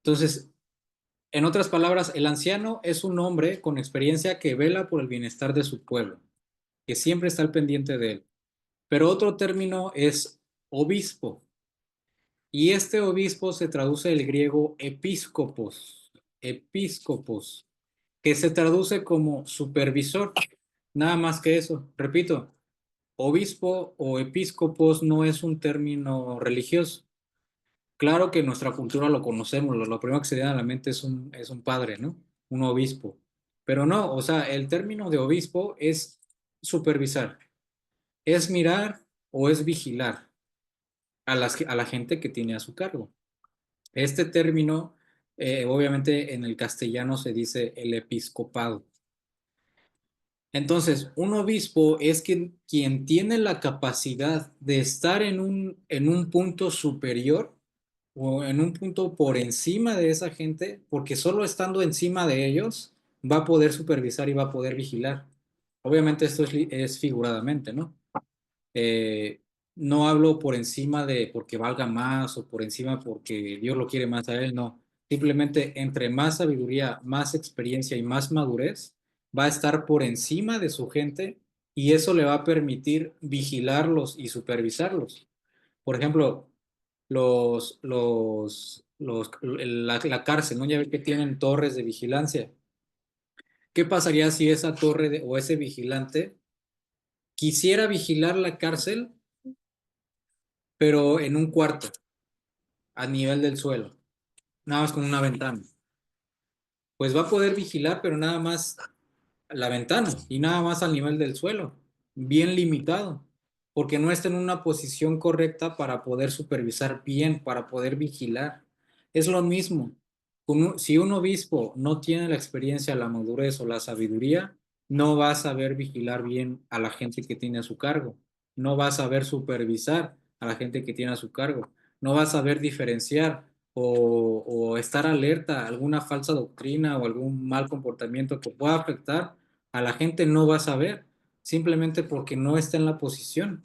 Entonces, en otras palabras, el anciano es un hombre con experiencia que vela por el bienestar de su pueblo, que siempre está al pendiente de él. Pero otro término es obispo, y este obispo se traduce del griego episcopos, que se traduce como supervisor, nada más que eso. Repito, obispo o episcopos no es un término religioso. Claro que en nuestra cultura lo conocemos, lo primero que se viene a la mente es un padre, ¿no? Un obispo. Pero no, o sea, el término de obispo es supervisar, es mirar o es vigilar a la gente que tiene a su cargo. Este término, obviamente en el castellano se dice el episcopado. Entonces, un obispo es quien tiene la capacidad de estar en un punto superior o en un punto por encima de esa gente, porque solo estando encima de ellos va a poder supervisar y va a poder vigilar. Obviamente esto es figuradamente, ¿no? Eh, no hablo por encima de porque valga más o por encima porque Dios lo quiere más a él, no. Simplemente entre más sabiduría, más experiencia y más madurez, va a estar por encima de su gente y eso le va a permitir vigilarlos y supervisarlos. Por ejemplo, la cárcel, ¿no? Ya ven que tienen torres de vigilancia. ¿Qué pasaría si esa o ese vigilante quisiera vigilar la cárcel, pero en un cuarto, a nivel del suelo, nada más con una ventana? Pues va a poder vigilar, pero nada más la ventana y nada más al nivel del suelo, bien limitado, porque no está en una posición correcta para poder supervisar bien, para poder vigilar. Es lo mismo. Si un obispo no tiene la experiencia, la madurez o la sabiduría, no va a saber vigilar bien a la gente que tiene a su cargo, no va a saber supervisar a la gente que tiene a su cargo, no va a saber diferenciar o estar alerta a alguna falsa doctrina o algún mal comportamiento que pueda afectar a la gente, no va a saber, simplemente porque no está en la posición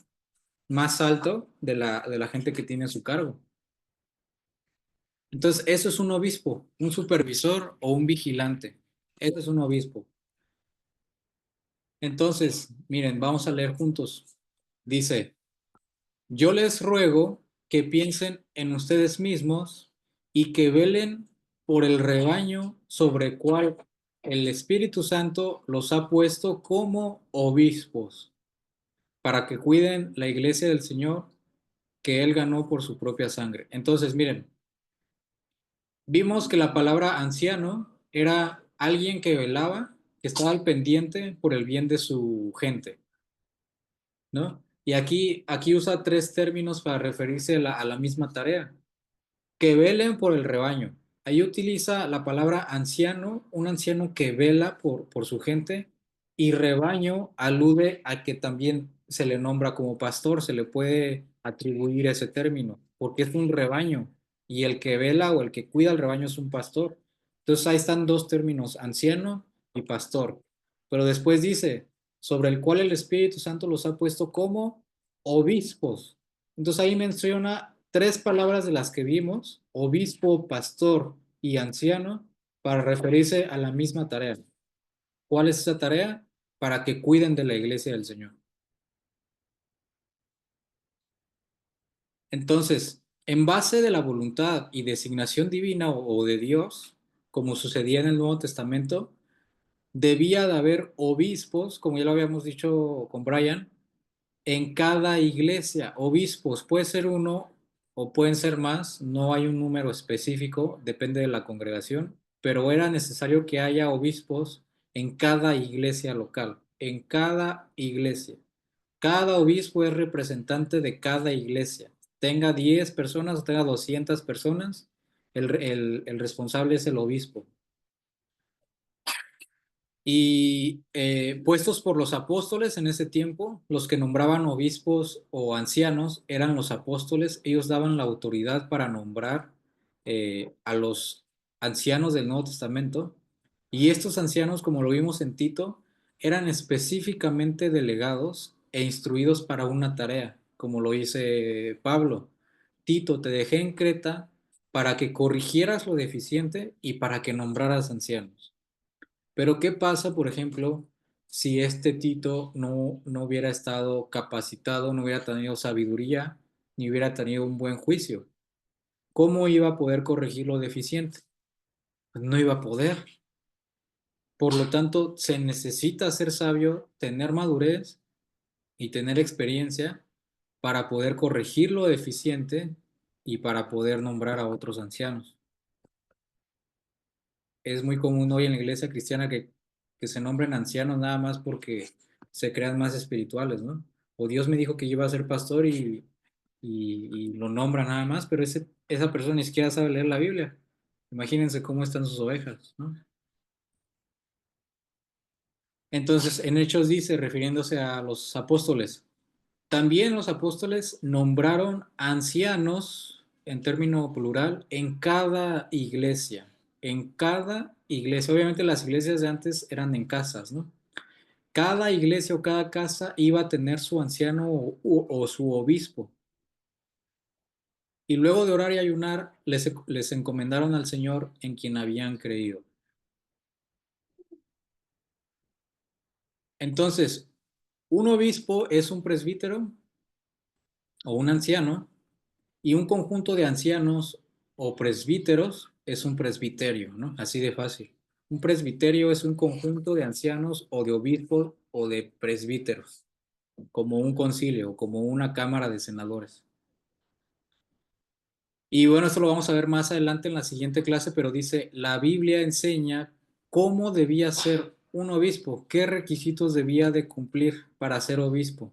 más alto de la gente que tiene a su cargo. Entonces, eso es un obispo, un supervisor o un vigilante. Eso es un obispo. Entonces, miren, vamos a leer juntos. Dice, yo les ruego que piensen en ustedes mismos y que velen por el rebaño sobre el cual el Espíritu Santo los ha puesto como obispos, para que cuiden la iglesia del Señor que Él ganó por su propia sangre. Entonces, miren, vimos que la palabra anciano era alguien que velaba, que estaba al pendiente por el bien de su gente, ¿no? Y aquí usa tres términos para referirse a la misma tarea. Que velen por el rebaño. Ahí utiliza la palabra anciano, un anciano que vela por su gente, y rebaño alude a que también se le nombra como pastor, se le puede atribuir ese término, porque es un rebaño, y el que vela o el que cuida el rebaño es un pastor. Entonces ahí están dos términos, anciano y pastor. Pero después dice, sobre el cual el Espíritu Santo los ha puesto como obispos. Entonces ahí menciona tres palabras de las que vimos, obispo, pastor y anciano, para referirse a la misma tarea. ¿Cuál es esa tarea? Para que cuiden de la iglesia del Señor. Entonces, en base de la voluntad y designación divina o de Dios, como sucedía en el Nuevo Testamento, debía de haber obispos, como ya lo habíamos dicho con Brian, en cada iglesia, obispos, puede ser uno o pueden ser más, no hay un número específico, depende de la congregación, pero era necesario que haya obispos en cada iglesia local, en cada iglesia. Cada obispo es representante de cada iglesia. Tenga 10 personas o tenga 200 personas, el responsable es el obispo. Y puestos por los apóstoles en ese tiempo, los que nombraban obispos o ancianos eran los apóstoles, ellos daban la autoridad para nombrar a los ancianos del Nuevo Testamento, y estos ancianos, como lo vimos en Tito, eran específicamente delegados e instruidos para una tarea, como lo dice Pablo. Tito, te dejé en Creta para que corrigieras lo deficiente y para que nombraras ancianos. Pero ¿qué pasa, por ejemplo, si este Tito no hubiera estado capacitado, no hubiera tenido sabiduría, ni hubiera tenido un buen juicio? ¿Cómo iba a poder corregir lo deficiente? Pues no iba a poder. Por lo tanto, se necesita ser sabio, tener madurez y tener experiencia para poder corregir lo deficiente y para poder nombrar a otros ancianos. Es muy común hoy en la iglesia cristiana que se nombren ancianos nada más porque se crean más espirituales, ¿no? O Dios me dijo que yo iba a ser pastor y lo nombra nada más, pero esa persona ni siquiera sabe leer la Biblia. Imagínense cómo están sus ovejas, ¿no? Entonces, en Hechos dice, refiriéndose a los apóstoles, también los apóstoles nombraron ancianos, en término plural, en cada iglesia. En cada iglesia. Obviamente las iglesias de antes eran en casas, ¿no? Cada iglesia o cada casa iba a tener su anciano o su obispo. Y luego de orar y ayunar, les encomendaron al Señor en quien habían creído. Entonces, un obispo es un presbítero o un anciano, y un conjunto de ancianos o presbíteros es un presbiterio, ¿no? Así de fácil. Un presbiterio es un conjunto de ancianos o de obispos o de presbíteros, como un concilio, como una cámara de senadores. Y bueno, esto lo vamos a ver más adelante en la siguiente clase, pero dice, la Biblia enseña cómo debía ser un obispo, qué requisitos debía de cumplir para ser obispo.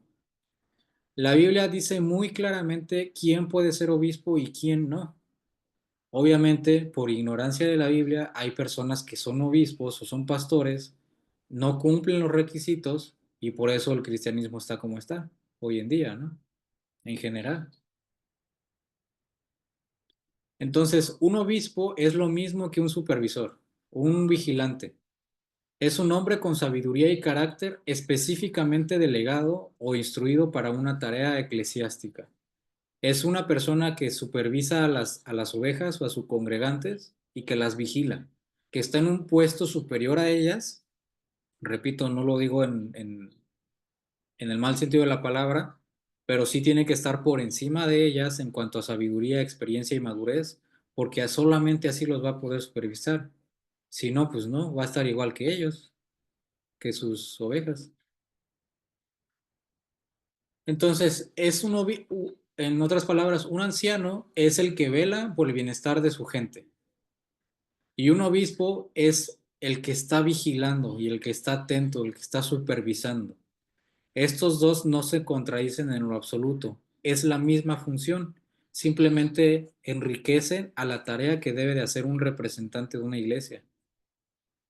La Biblia dice muy claramente quién puede ser obispo y quién no. Obviamente, por ignorancia de la Biblia, hay personas que son obispos o son pastores, no cumplen los requisitos y por eso el cristianismo está como está hoy en día, ¿no? En general. Entonces, un obispo es lo mismo que un supervisor, un vigilante. Es un hombre con sabiduría y carácter específicamente delegado o instruido para una tarea eclesiástica. Es una persona que supervisa a las ovejas o a sus congregantes y que las vigila, que está en un puesto superior a ellas. Repito, no lo digo en el mal sentido de la palabra, pero sí tiene que estar por encima de ellas en cuanto a sabiduría, experiencia y madurez, porque solamente así los va a poder supervisar. Si no, pues no, va a estar igual que ellos, que sus ovejas. Entonces, en otras palabras, un anciano es el que vela por el bienestar de su gente. Y un obispo es el que está vigilando y el que está atento, el que está supervisando. Estos dos no se contradicen en lo absoluto. Es la misma función. Simplemente enriquece a la tarea que debe de hacer un representante de una iglesia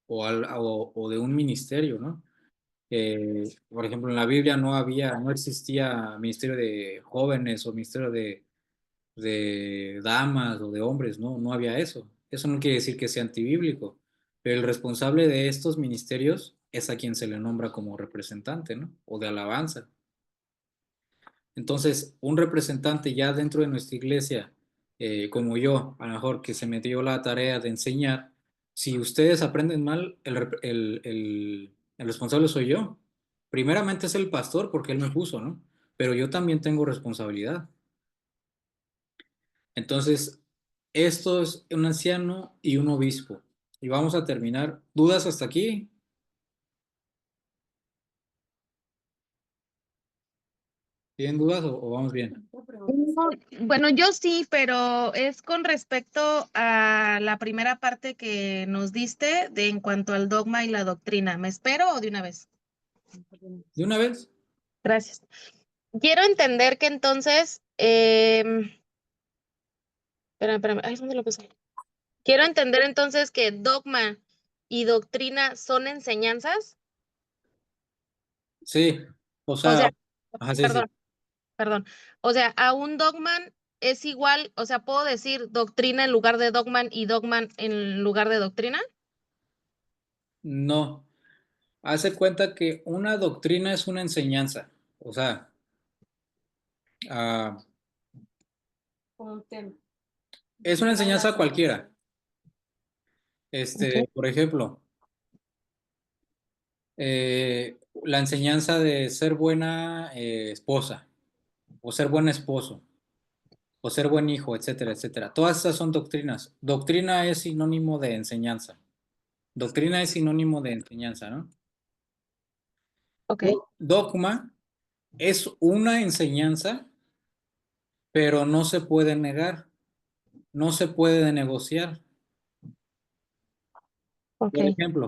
o de un ministerio, ¿no? Por ejemplo, en la Biblia no existía ministerio de jóvenes o ministerio de damas o de hombres, no, no había eso. Eso no quiere decir que sea antibíblico, pero el responsable de estos ministerios es a quien se le nombra como representante, ¿no? O de alabanza. Entonces, un representante ya dentro de nuestra iglesia, como yo, a lo mejor que se me dio la tarea de enseñar, si ustedes aprenden mal, el responsable soy yo. Primeramente es el pastor porque él me puso, ¿no? Pero yo también tengo responsabilidad. Entonces, esto es un anciano y un obispo. Y vamos a terminar. ¿Dudas hasta aquí? ¿Tienen dudas o vamos bien? No, bueno, yo sí, pero es con respecto a la primera parte que nos diste de en cuanto al dogma y la doctrina. ¿Me espero o de una vez? ¿De una vez? Gracias. Quiero entender que entonces, espérame, ay, ¿dónde lo puse? Quiero entender entonces que dogma y doctrina son enseñanzas. Sí. O O sea, sea, ajá, sí, sí. perdón. O sea, a un dogman es igual, o sea, ¿puedo decir doctrina en lugar de dogman y dogman en lugar de doctrina? No. Hace cuenta que una doctrina es una enseñanza. O sea, ah, Un tema. es una enseñanza Hablas cualquiera. Ok. Por ejemplo, la enseñanza de ser buena esposa, o ser buen esposo, o ser buen hijo, etcétera, etcétera. Todas esas son doctrinas. Doctrina es sinónimo de enseñanza. Doctrina es sinónimo de enseñanza, ¿no? Ok. Dogma es una enseñanza, pero no se puede negar, no se puede negociar. Ok.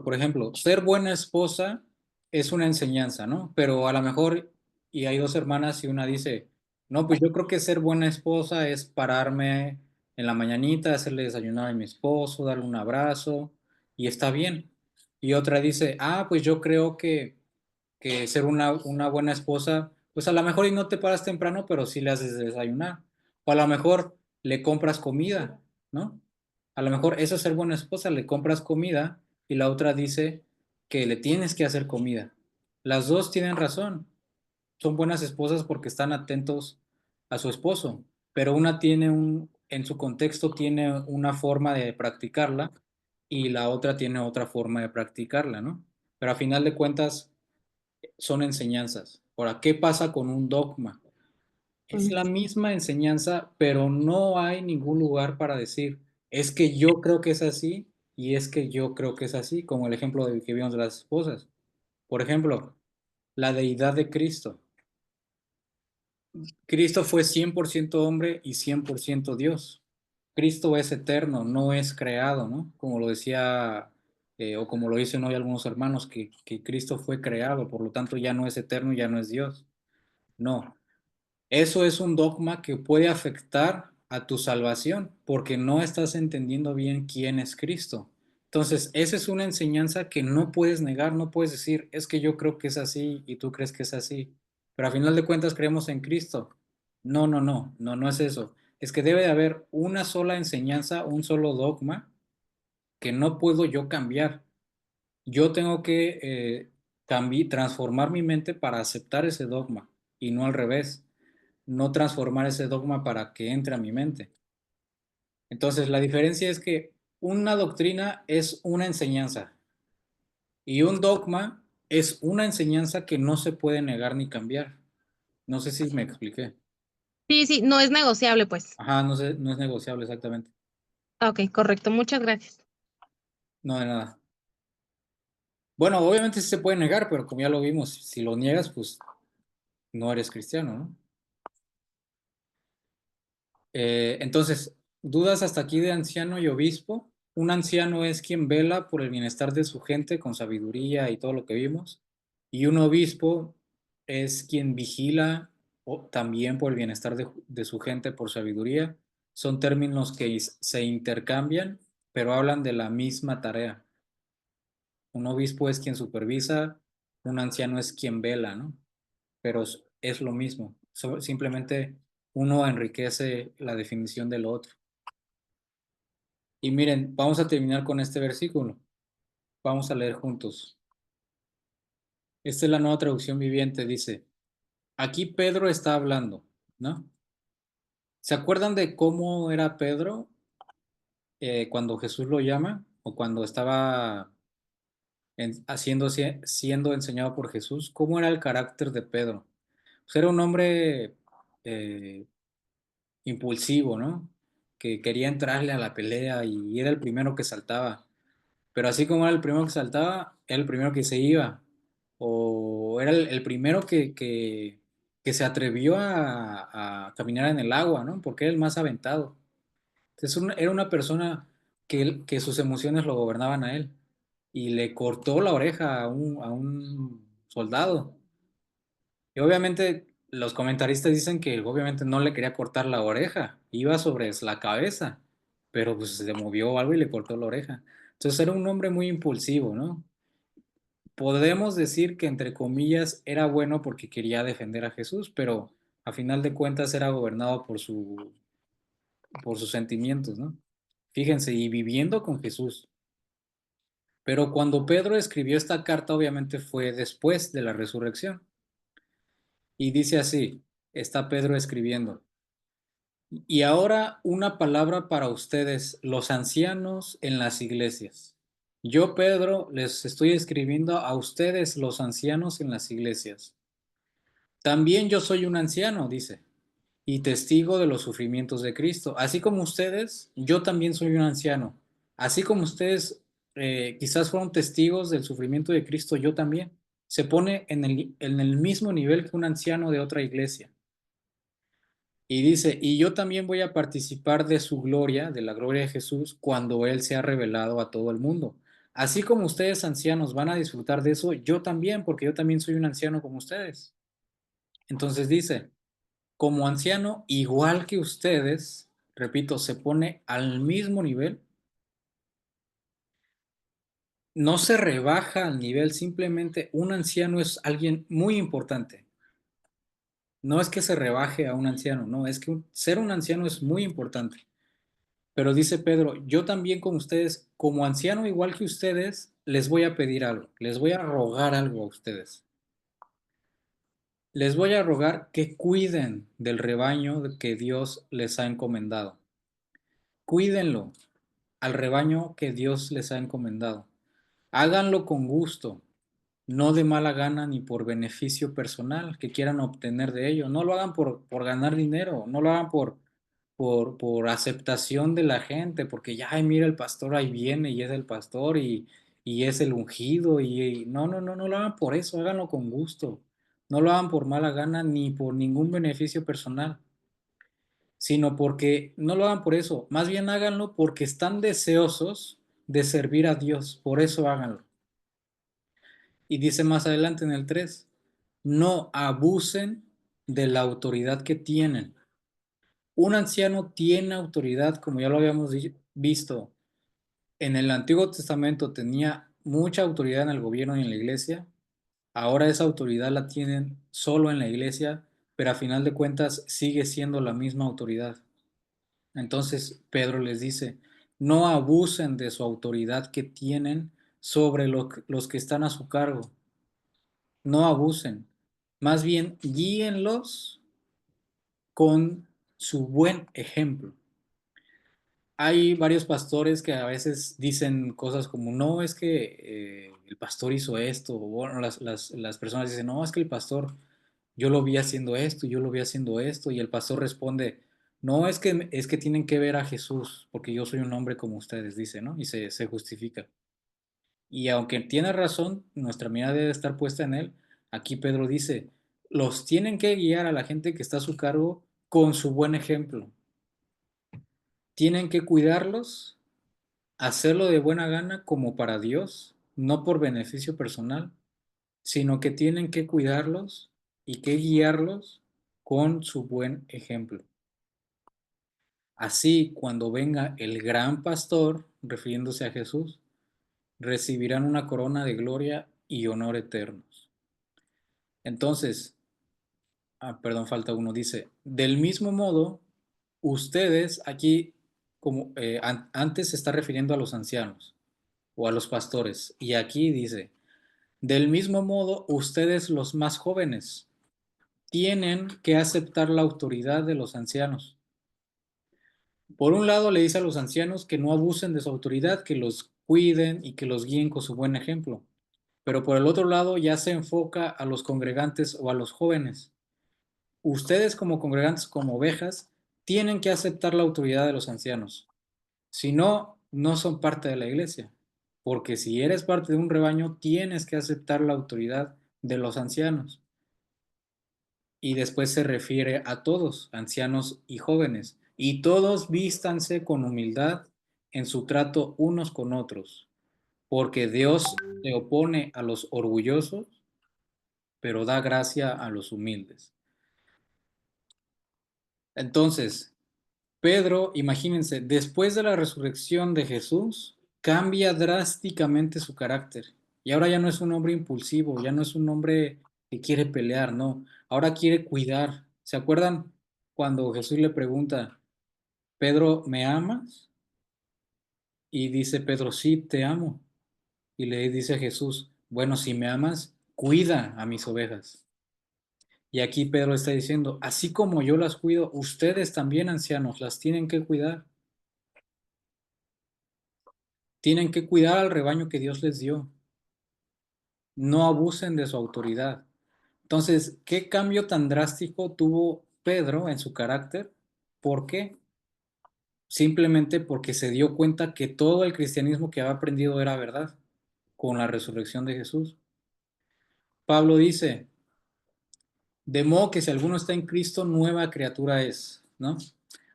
Por ejemplo, ser buena esposa es una enseñanza, ¿no? Pero a lo mejor, y hay dos hermanas y una dice, no, pues yo creo que ser buena esposa es pararme en la mañanita, hacerle desayunar a mi esposo, darle un abrazo, y está bien. Y otra dice, ah, pues yo creo que ser una buena esposa, pues a lo mejor y no te paras temprano, pero sí le haces desayunar. O a lo mejor le compras comida, ¿no? A lo mejor eso es ser buena esposa, le compras comida y la otra dice que le tienes que hacer comida. Las dos tienen razón. Son buenas esposas porque están atentos a su esposo, pero una en su contexto tiene una forma de practicarla y la otra tiene otra forma de practicarla, ¿no? Pero a final de cuentas son enseñanzas. Ahora, ¿qué pasa con un dogma? Es la misma enseñanza, pero no hay ningún lugar para decir, es que yo creo que es así y es que yo creo que es así, como el ejemplo que vimos de las esposas. Por ejemplo, la deidad de Cristo. Cristo fue 100% hombre y 100% Dios. Cristo es eterno, no es creado, ¿no? Como lo decía, o como lo dicen hoy algunos hermanos, que Cristo fue creado, por lo tanto ya no es eterno, ya no es Dios. No, eso es un dogma que puede afectar a tu salvación porque no estás entendiendo bien quién es Cristo. Entonces, esa es una enseñanza que no puedes negar, no puedes decir, es que yo creo que es así y tú crees que es así, pero a final de cuentas creemos en Cristo. No, no, no, no, no es eso. es que debe de haber una sola enseñanza, un solo dogma que no puedo yo cambiar. Yo tengo que transformar mi mente para aceptar ese dogma y no al revés, no transformar ese dogma para que entre a mi mente. Entonces, la diferencia es que una doctrina es una enseñanza y un dogma es una enseñanza que no se puede negar ni cambiar. No sé si me expliqué. Sí, sí, no es negociable, pues. Ajá, no sé, no es negociable exactamente. Ok, correcto. Muchas gracias. No de nada. Bueno, obviamente sí se puede negar, pero como ya lo vimos, si lo niegas, pues no eres cristiano, ¿no? Entonces, ¿dudas hasta aquí de anciano y obispo? Un anciano es quien vela por el bienestar de su gente con sabiduría y todo lo que vimos. Y un obispo es quien vigila también por el bienestar de su gente por sabiduría. Son términos que se intercambian, pero hablan de la misma tarea. Un obispo es quien supervisa, un anciano es quien vela, ¿no? Pero es lo mismo. Simplemente uno enriquece la definición del otro. Y miren, vamos a terminar con este versículo. Vamos a leer juntos. Esta es la Nueva Traducción Viviente. Dice, aquí Pedro está hablando, ¿no? ¿Se acuerdan de cómo era Pedro cuando Jesús lo llama o cuando estaba siendo enseñado por Jesús? ¿Cómo era el carácter de Pedro? Pues era un hombre eh, impulsivo, ¿no? Que quería entrarle a la pelea y era el primero que saltaba. Pero así como era el primero que saltaba, era el primero que se iba. O era el primero que se atrevió a caminar en el agua, ¿no? Porque era el más aventado. Entonces era una persona que sus emociones lo gobernaban a él. Y le cortó la oreja a un soldado. Y obviamente los comentaristas dicen que obviamente no le quería cortar la oreja, iba sobre la cabeza, pero pues se movió algo y le cortó la oreja. Entonces era un hombre muy impulsivo, ¿no? Podemos decir que entre comillas era bueno porque quería defender a Jesús, pero a final de cuentas era gobernado por sus sentimientos, ¿no? Fíjense, y viviendo con Jesús. Pero cuando Pedro escribió esta carta, obviamente fue después de la resurrección. Y dice así, está Pedro escribiendo. Y ahora una palabra para ustedes, los ancianos en las iglesias. Yo, Pedro, les estoy escribiendo a ustedes, los ancianos en las iglesias. También yo soy un anciano, dice, y testigo de los sufrimientos de Cristo. Así como ustedes, yo también soy un anciano. Así como ustedes quizás fueron testigos del sufrimiento de Cristo, yo también. Se pone en el mismo nivel que un anciano de otra iglesia. Y dice, y yo también voy a participar de su gloria, de la gloria de Jesús, cuando Él sea revelado a todo el mundo. Así como ustedes ancianos van a disfrutar de eso, yo también, porque yo también soy un anciano como ustedes. Entonces dice, como anciano, igual que ustedes, repito, se pone al mismo nivel, no se rebaja al nivel, simplemente un anciano es alguien muy importante. No es que se rebaje a un anciano, no, es que ser un anciano es muy importante. Pero dice Pedro, yo también con ustedes, como anciano igual que ustedes, les voy a pedir algo, les voy a rogar algo a ustedes. Les voy a rogar que cuiden del rebaño que Dios les ha encomendado. Cuídenlo al rebaño que Dios les ha encomendado. Háganlo con gusto, no de mala gana ni por beneficio personal que quieran obtener de ello. No lo hagan por ganar dinero, no lo hagan por aceptación de la gente, porque ya, ay, mira, el pastor ahí viene y es el pastor y es el ungido. No, no, no, no lo hagan por eso, háganlo con gusto. No lo hagan por mala gana ni por ningún beneficio personal, sino porque no lo hagan por eso, más bien háganlo porque están deseosos de servir a Dios, por eso háganlo. Y dice más adelante en el 3, no abusen de la autoridad que tienen. Un anciano tiene autoridad, como ya lo habíamos visto. En el Antiguo Testamento tenía mucha autoridad en el gobierno y en la iglesia. Ahora esa autoridad la tienen solo en la iglesia, pero a final de cuentas sigue siendo la misma autoridad. Entonces Pedro les dice, no abusen de su autoridad que tienen sobre los que están a su cargo. No abusen. Más bien, guíenlos con su buen ejemplo. Hay varios pastores que a veces dicen cosas como, no, es que el pastor hizo esto, o bueno, las personas dicen, no, es que el pastor, yo lo vi haciendo esto, yo lo vi haciendo esto, y el pastor responde, no, es que tienen que ver a Jesús, porque yo soy un hombre como ustedes, dice, ¿no? Y se justifica. Y aunque tiene razón, nuestra mirada debe estar puesta en él. Aquí Pedro dice, los tienen que guiar a la gente que está a su cargo con su buen ejemplo. Tienen que cuidarlos, hacerlo de buena gana como para Dios, no por beneficio personal, sino que tienen que cuidarlos y que guiarlos con su buen ejemplo. Así, cuando venga el gran pastor, refiriéndose a Jesús, recibirán una corona de gloria y honor eternos. Entonces, perdón, falta uno, dice, del mismo modo, ustedes aquí, como antes se está refiriendo a los ancianos o a los pastores, y aquí dice, del mismo modo, ustedes los más jóvenes tienen que aceptar la autoridad de los ancianos. Por un lado, le dice a los ancianos que no abusen de su autoridad, que los cuiden y que los guíen con su buen ejemplo. Pero por el otro lado, ya se enfoca a los congregantes o a los jóvenes. Ustedes como congregantes, como ovejas, tienen que aceptar la autoridad de los ancianos. Si no, no son parte de la iglesia. Porque si eres parte de un rebaño, tienes que aceptar la autoridad de los ancianos. Y después se refiere a todos, ancianos y jóvenes. Y todos vístanse con humildad en su trato unos con otros. Porque Dios se opone a los orgullosos, pero da gracia a los humildes. Entonces, Pedro, imagínense, después de la resurrección de Jesús, cambia drásticamente su carácter. Y ahora ya no es un hombre impulsivo, ya no es un hombre que quiere pelear, no. Ahora quiere cuidar. ¿Se acuerdan cuando Jesús le pregunta, Pedro, ¿me amas? Y dice Pedro, sí, te amo. Y le dice a Jesús, bueno, si me amas, cuida a mis ovejas. Y aquí Pedro está diciendo, así como yo las cuido, ustedes también, ancianos, las tienen que cuidar. Tienen que cuidar al rebaño que Dios les dio. No abusen de su autoridad. Entonces, ¿qué cambio tan drástico tuvo Pedro en su carácter? ¿Por qué? Simplemente porque se dio cuenta que todo el cristianismo que había aprendido era verdad con la resurrección de Jesús. Pablo dice, de modo que si alguno está en Cristo, nueva criatura es, ¿no?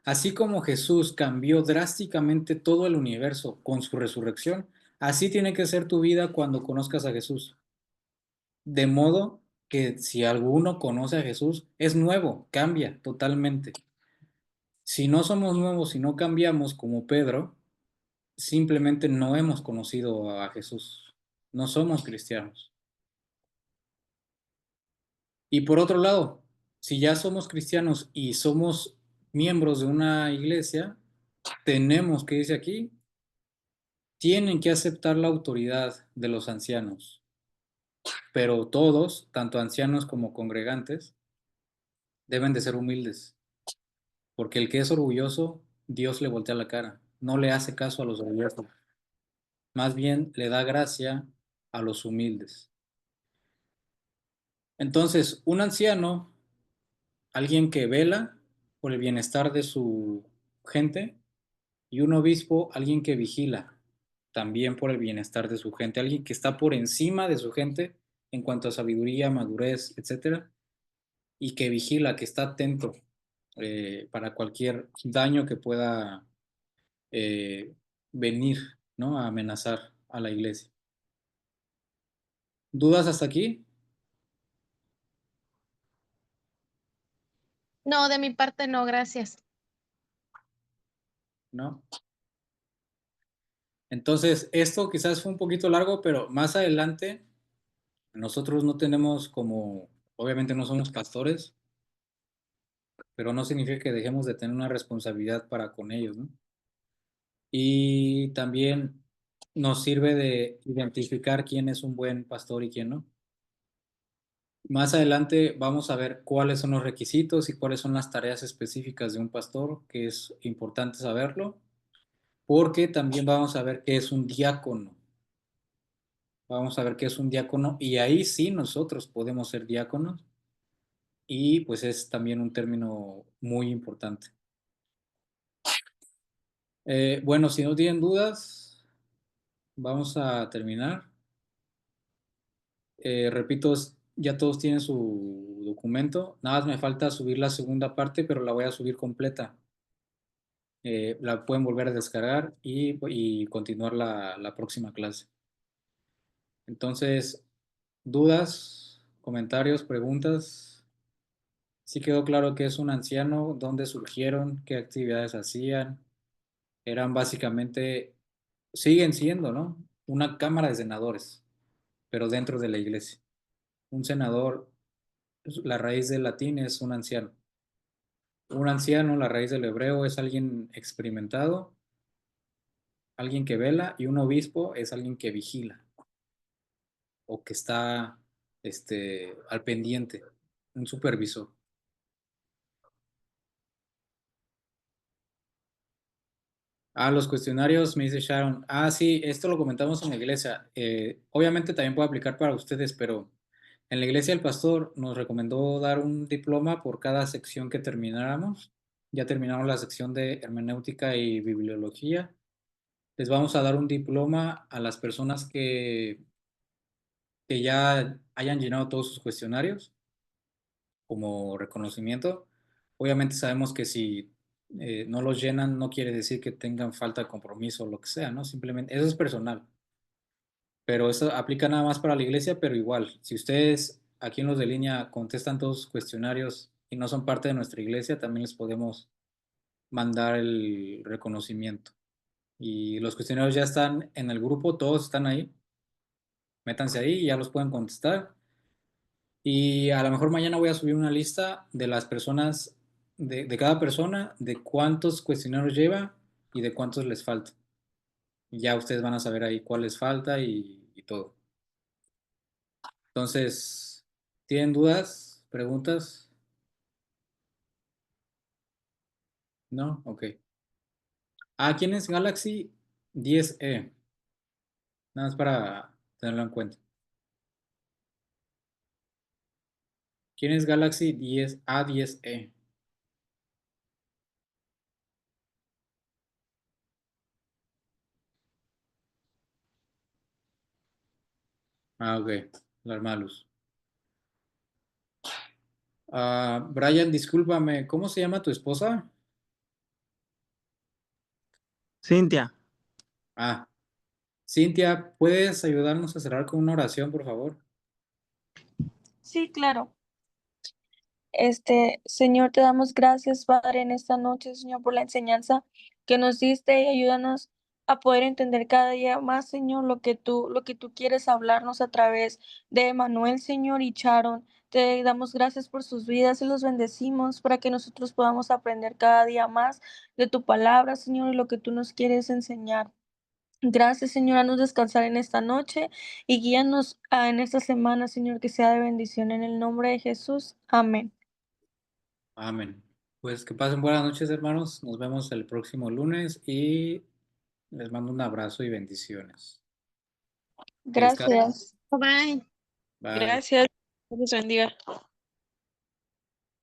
Así como Jesús cambió drásticamente todo el universo con su resurrección, así tiene que ser tu vida cuando conozcas a Jesús. De modo que si alguno conoce a Jesús, es nuevo, cambia totalmente. Si no somos nuevos, si no cambiamos como Pedro, simplemente no hemos conocido a Jesús. No somos cristianos. Y por otro lado, si ya somos cristianos y somos miembros de una iglesia, tenemos que, dice aquí, tienen que aceptar la autoridad de los ancianos. Pero todos, tanto ancianos como congregantes, deben de ser humildes. Porque el que es orgulloso, Dios le voltea la cara. No le hace caso a los orgullosos. Más bien le da gracia a los humildes. Entonces, un anciano, alguien que vela por el bienestar de su gente, y un obispo, alguien que vigila también por el bienestar de su gente, alguien que está por encima de su gente en cuanto a sabiduría, madurez, etcétera, y que vigila, que está atento para cualquier daño que pueda eh, venir, ¿no? A amenazar a la iglesia. ¿Dudas hasta aquí? No, de mi parte no, gracias. ¿No? Entonces, esto quizás fue un poquito largo, pero más adelante nosotros no tenemos como, obviamente no somos pastores, pero no significa que dejemos de tener una responsabilidad para con ellos, ¿no? Y también nos sirve de identificar quién es un buen pastor y quién no. Más adelante vamos a ver cuáles son los requisitos y cuáles son las tareas específicas de un pastor, que es importante saberlo, porque también vamos a ver qué es un diácono. Vamos a ver qué es un diácono y ahí sí nosotros podemos ser diáconos y pues es también un término muy importante. Bueno, si no tienen dudas, vamos a terminar. Repito, ya todos tienen su documento. Nada más me falta subir la segunda parte, pero la voy a subir completa. La pueden volver a descargar y continuar la próxima clase. Entonces, dudas, comentarios, preguntas. ¿Sí quedó claro qué es un anciano? ¿Dónde surgieron? ¿Qué actividades hacían? Eran básicamente, siguen siendo, ¿no? Una cámara de senadores, pero dentro de la iglesia. Un senador, la raíz del latín es un anciano. Un anciano, la raíz del hebreo, es alguien experimentado, alguien que vela, y un obispo es alguien que vigila o que está al pendiente, un supervisor. Los cuestionarios, me dice Sharon. Sí, esto lo comentamos en la iglesia. Obviamente también puede aplicar para ustedes, pero en la iglesia el pastor nos recomendó dar un diploma por cada sección que termináramos. Ya terminamos la sección de hermenéutica y bibliología. Les vamos a dar un diploma a las personas que ya hayan llenado todos sus cuestionarios como reconocimiento. Obviamente sabemos que si no los llenan no quiere decir que tengan falta de compromiso o lo que sea, ¿no? Simplemente, eso es personal. Pero eso aplica nada más para la iglesia, pero igual, si ustedes aquí en los de línea contestan todos sus cuestionarios y no son parte de nuestra iglesia, también les podemos mandar el reconocimiento. Y los cuestionarios ya están en el grupo, todos están ahí. Métanse ahí y ya los pueden contestar. Y a lo mejor mañana voy a subir una lista de las personas, de cada persona, de cuántos cuestionarios lleva y de cuántos les falta. Y ya ustedes van a saber ahí cuál les falta y todo. Entonces, ¿tienen dudas? ¿Preguntas? ¿No? Ok. ¿Quién es Galaxy 10E? Nada más para tenerlo en cuenta. ¿Quién es Galaxy 10 A10E? Ok, la hermana Luz. Brian, discúlpame, ¿cómo se llama tu esposa? Cintia, Cintia, ¿puedes ayudarnos a cerrar con una oración, por favor? Sí, claro. Señor, te damos gracias, Padre, en esta noche, Señor, por la enseñanza que nos diste y ayúdanos a poder entender cada día más, Señor, lo que tú quieres hablarnos a través de Manuel, Señor, y Sharon. Te damos gracias por sus vidas y los bendecimos para que nosotros podamos aprender cada día más de tu palabra, Señor, y lo que tú nos quieres enseñar. Gracias, Señor, haznos descansar en esta noche y guíanos en esta semana, Señor, que sea de bendición en el nombre de Jesús. Amén. Amén. Pues que pasen buenas noches, hermanos. Nos vemos el próximo lunes y les mando un abrazo y bendiciones. Que descansen. Gracias. Bye. Bye. Gracias. Dios bendiga.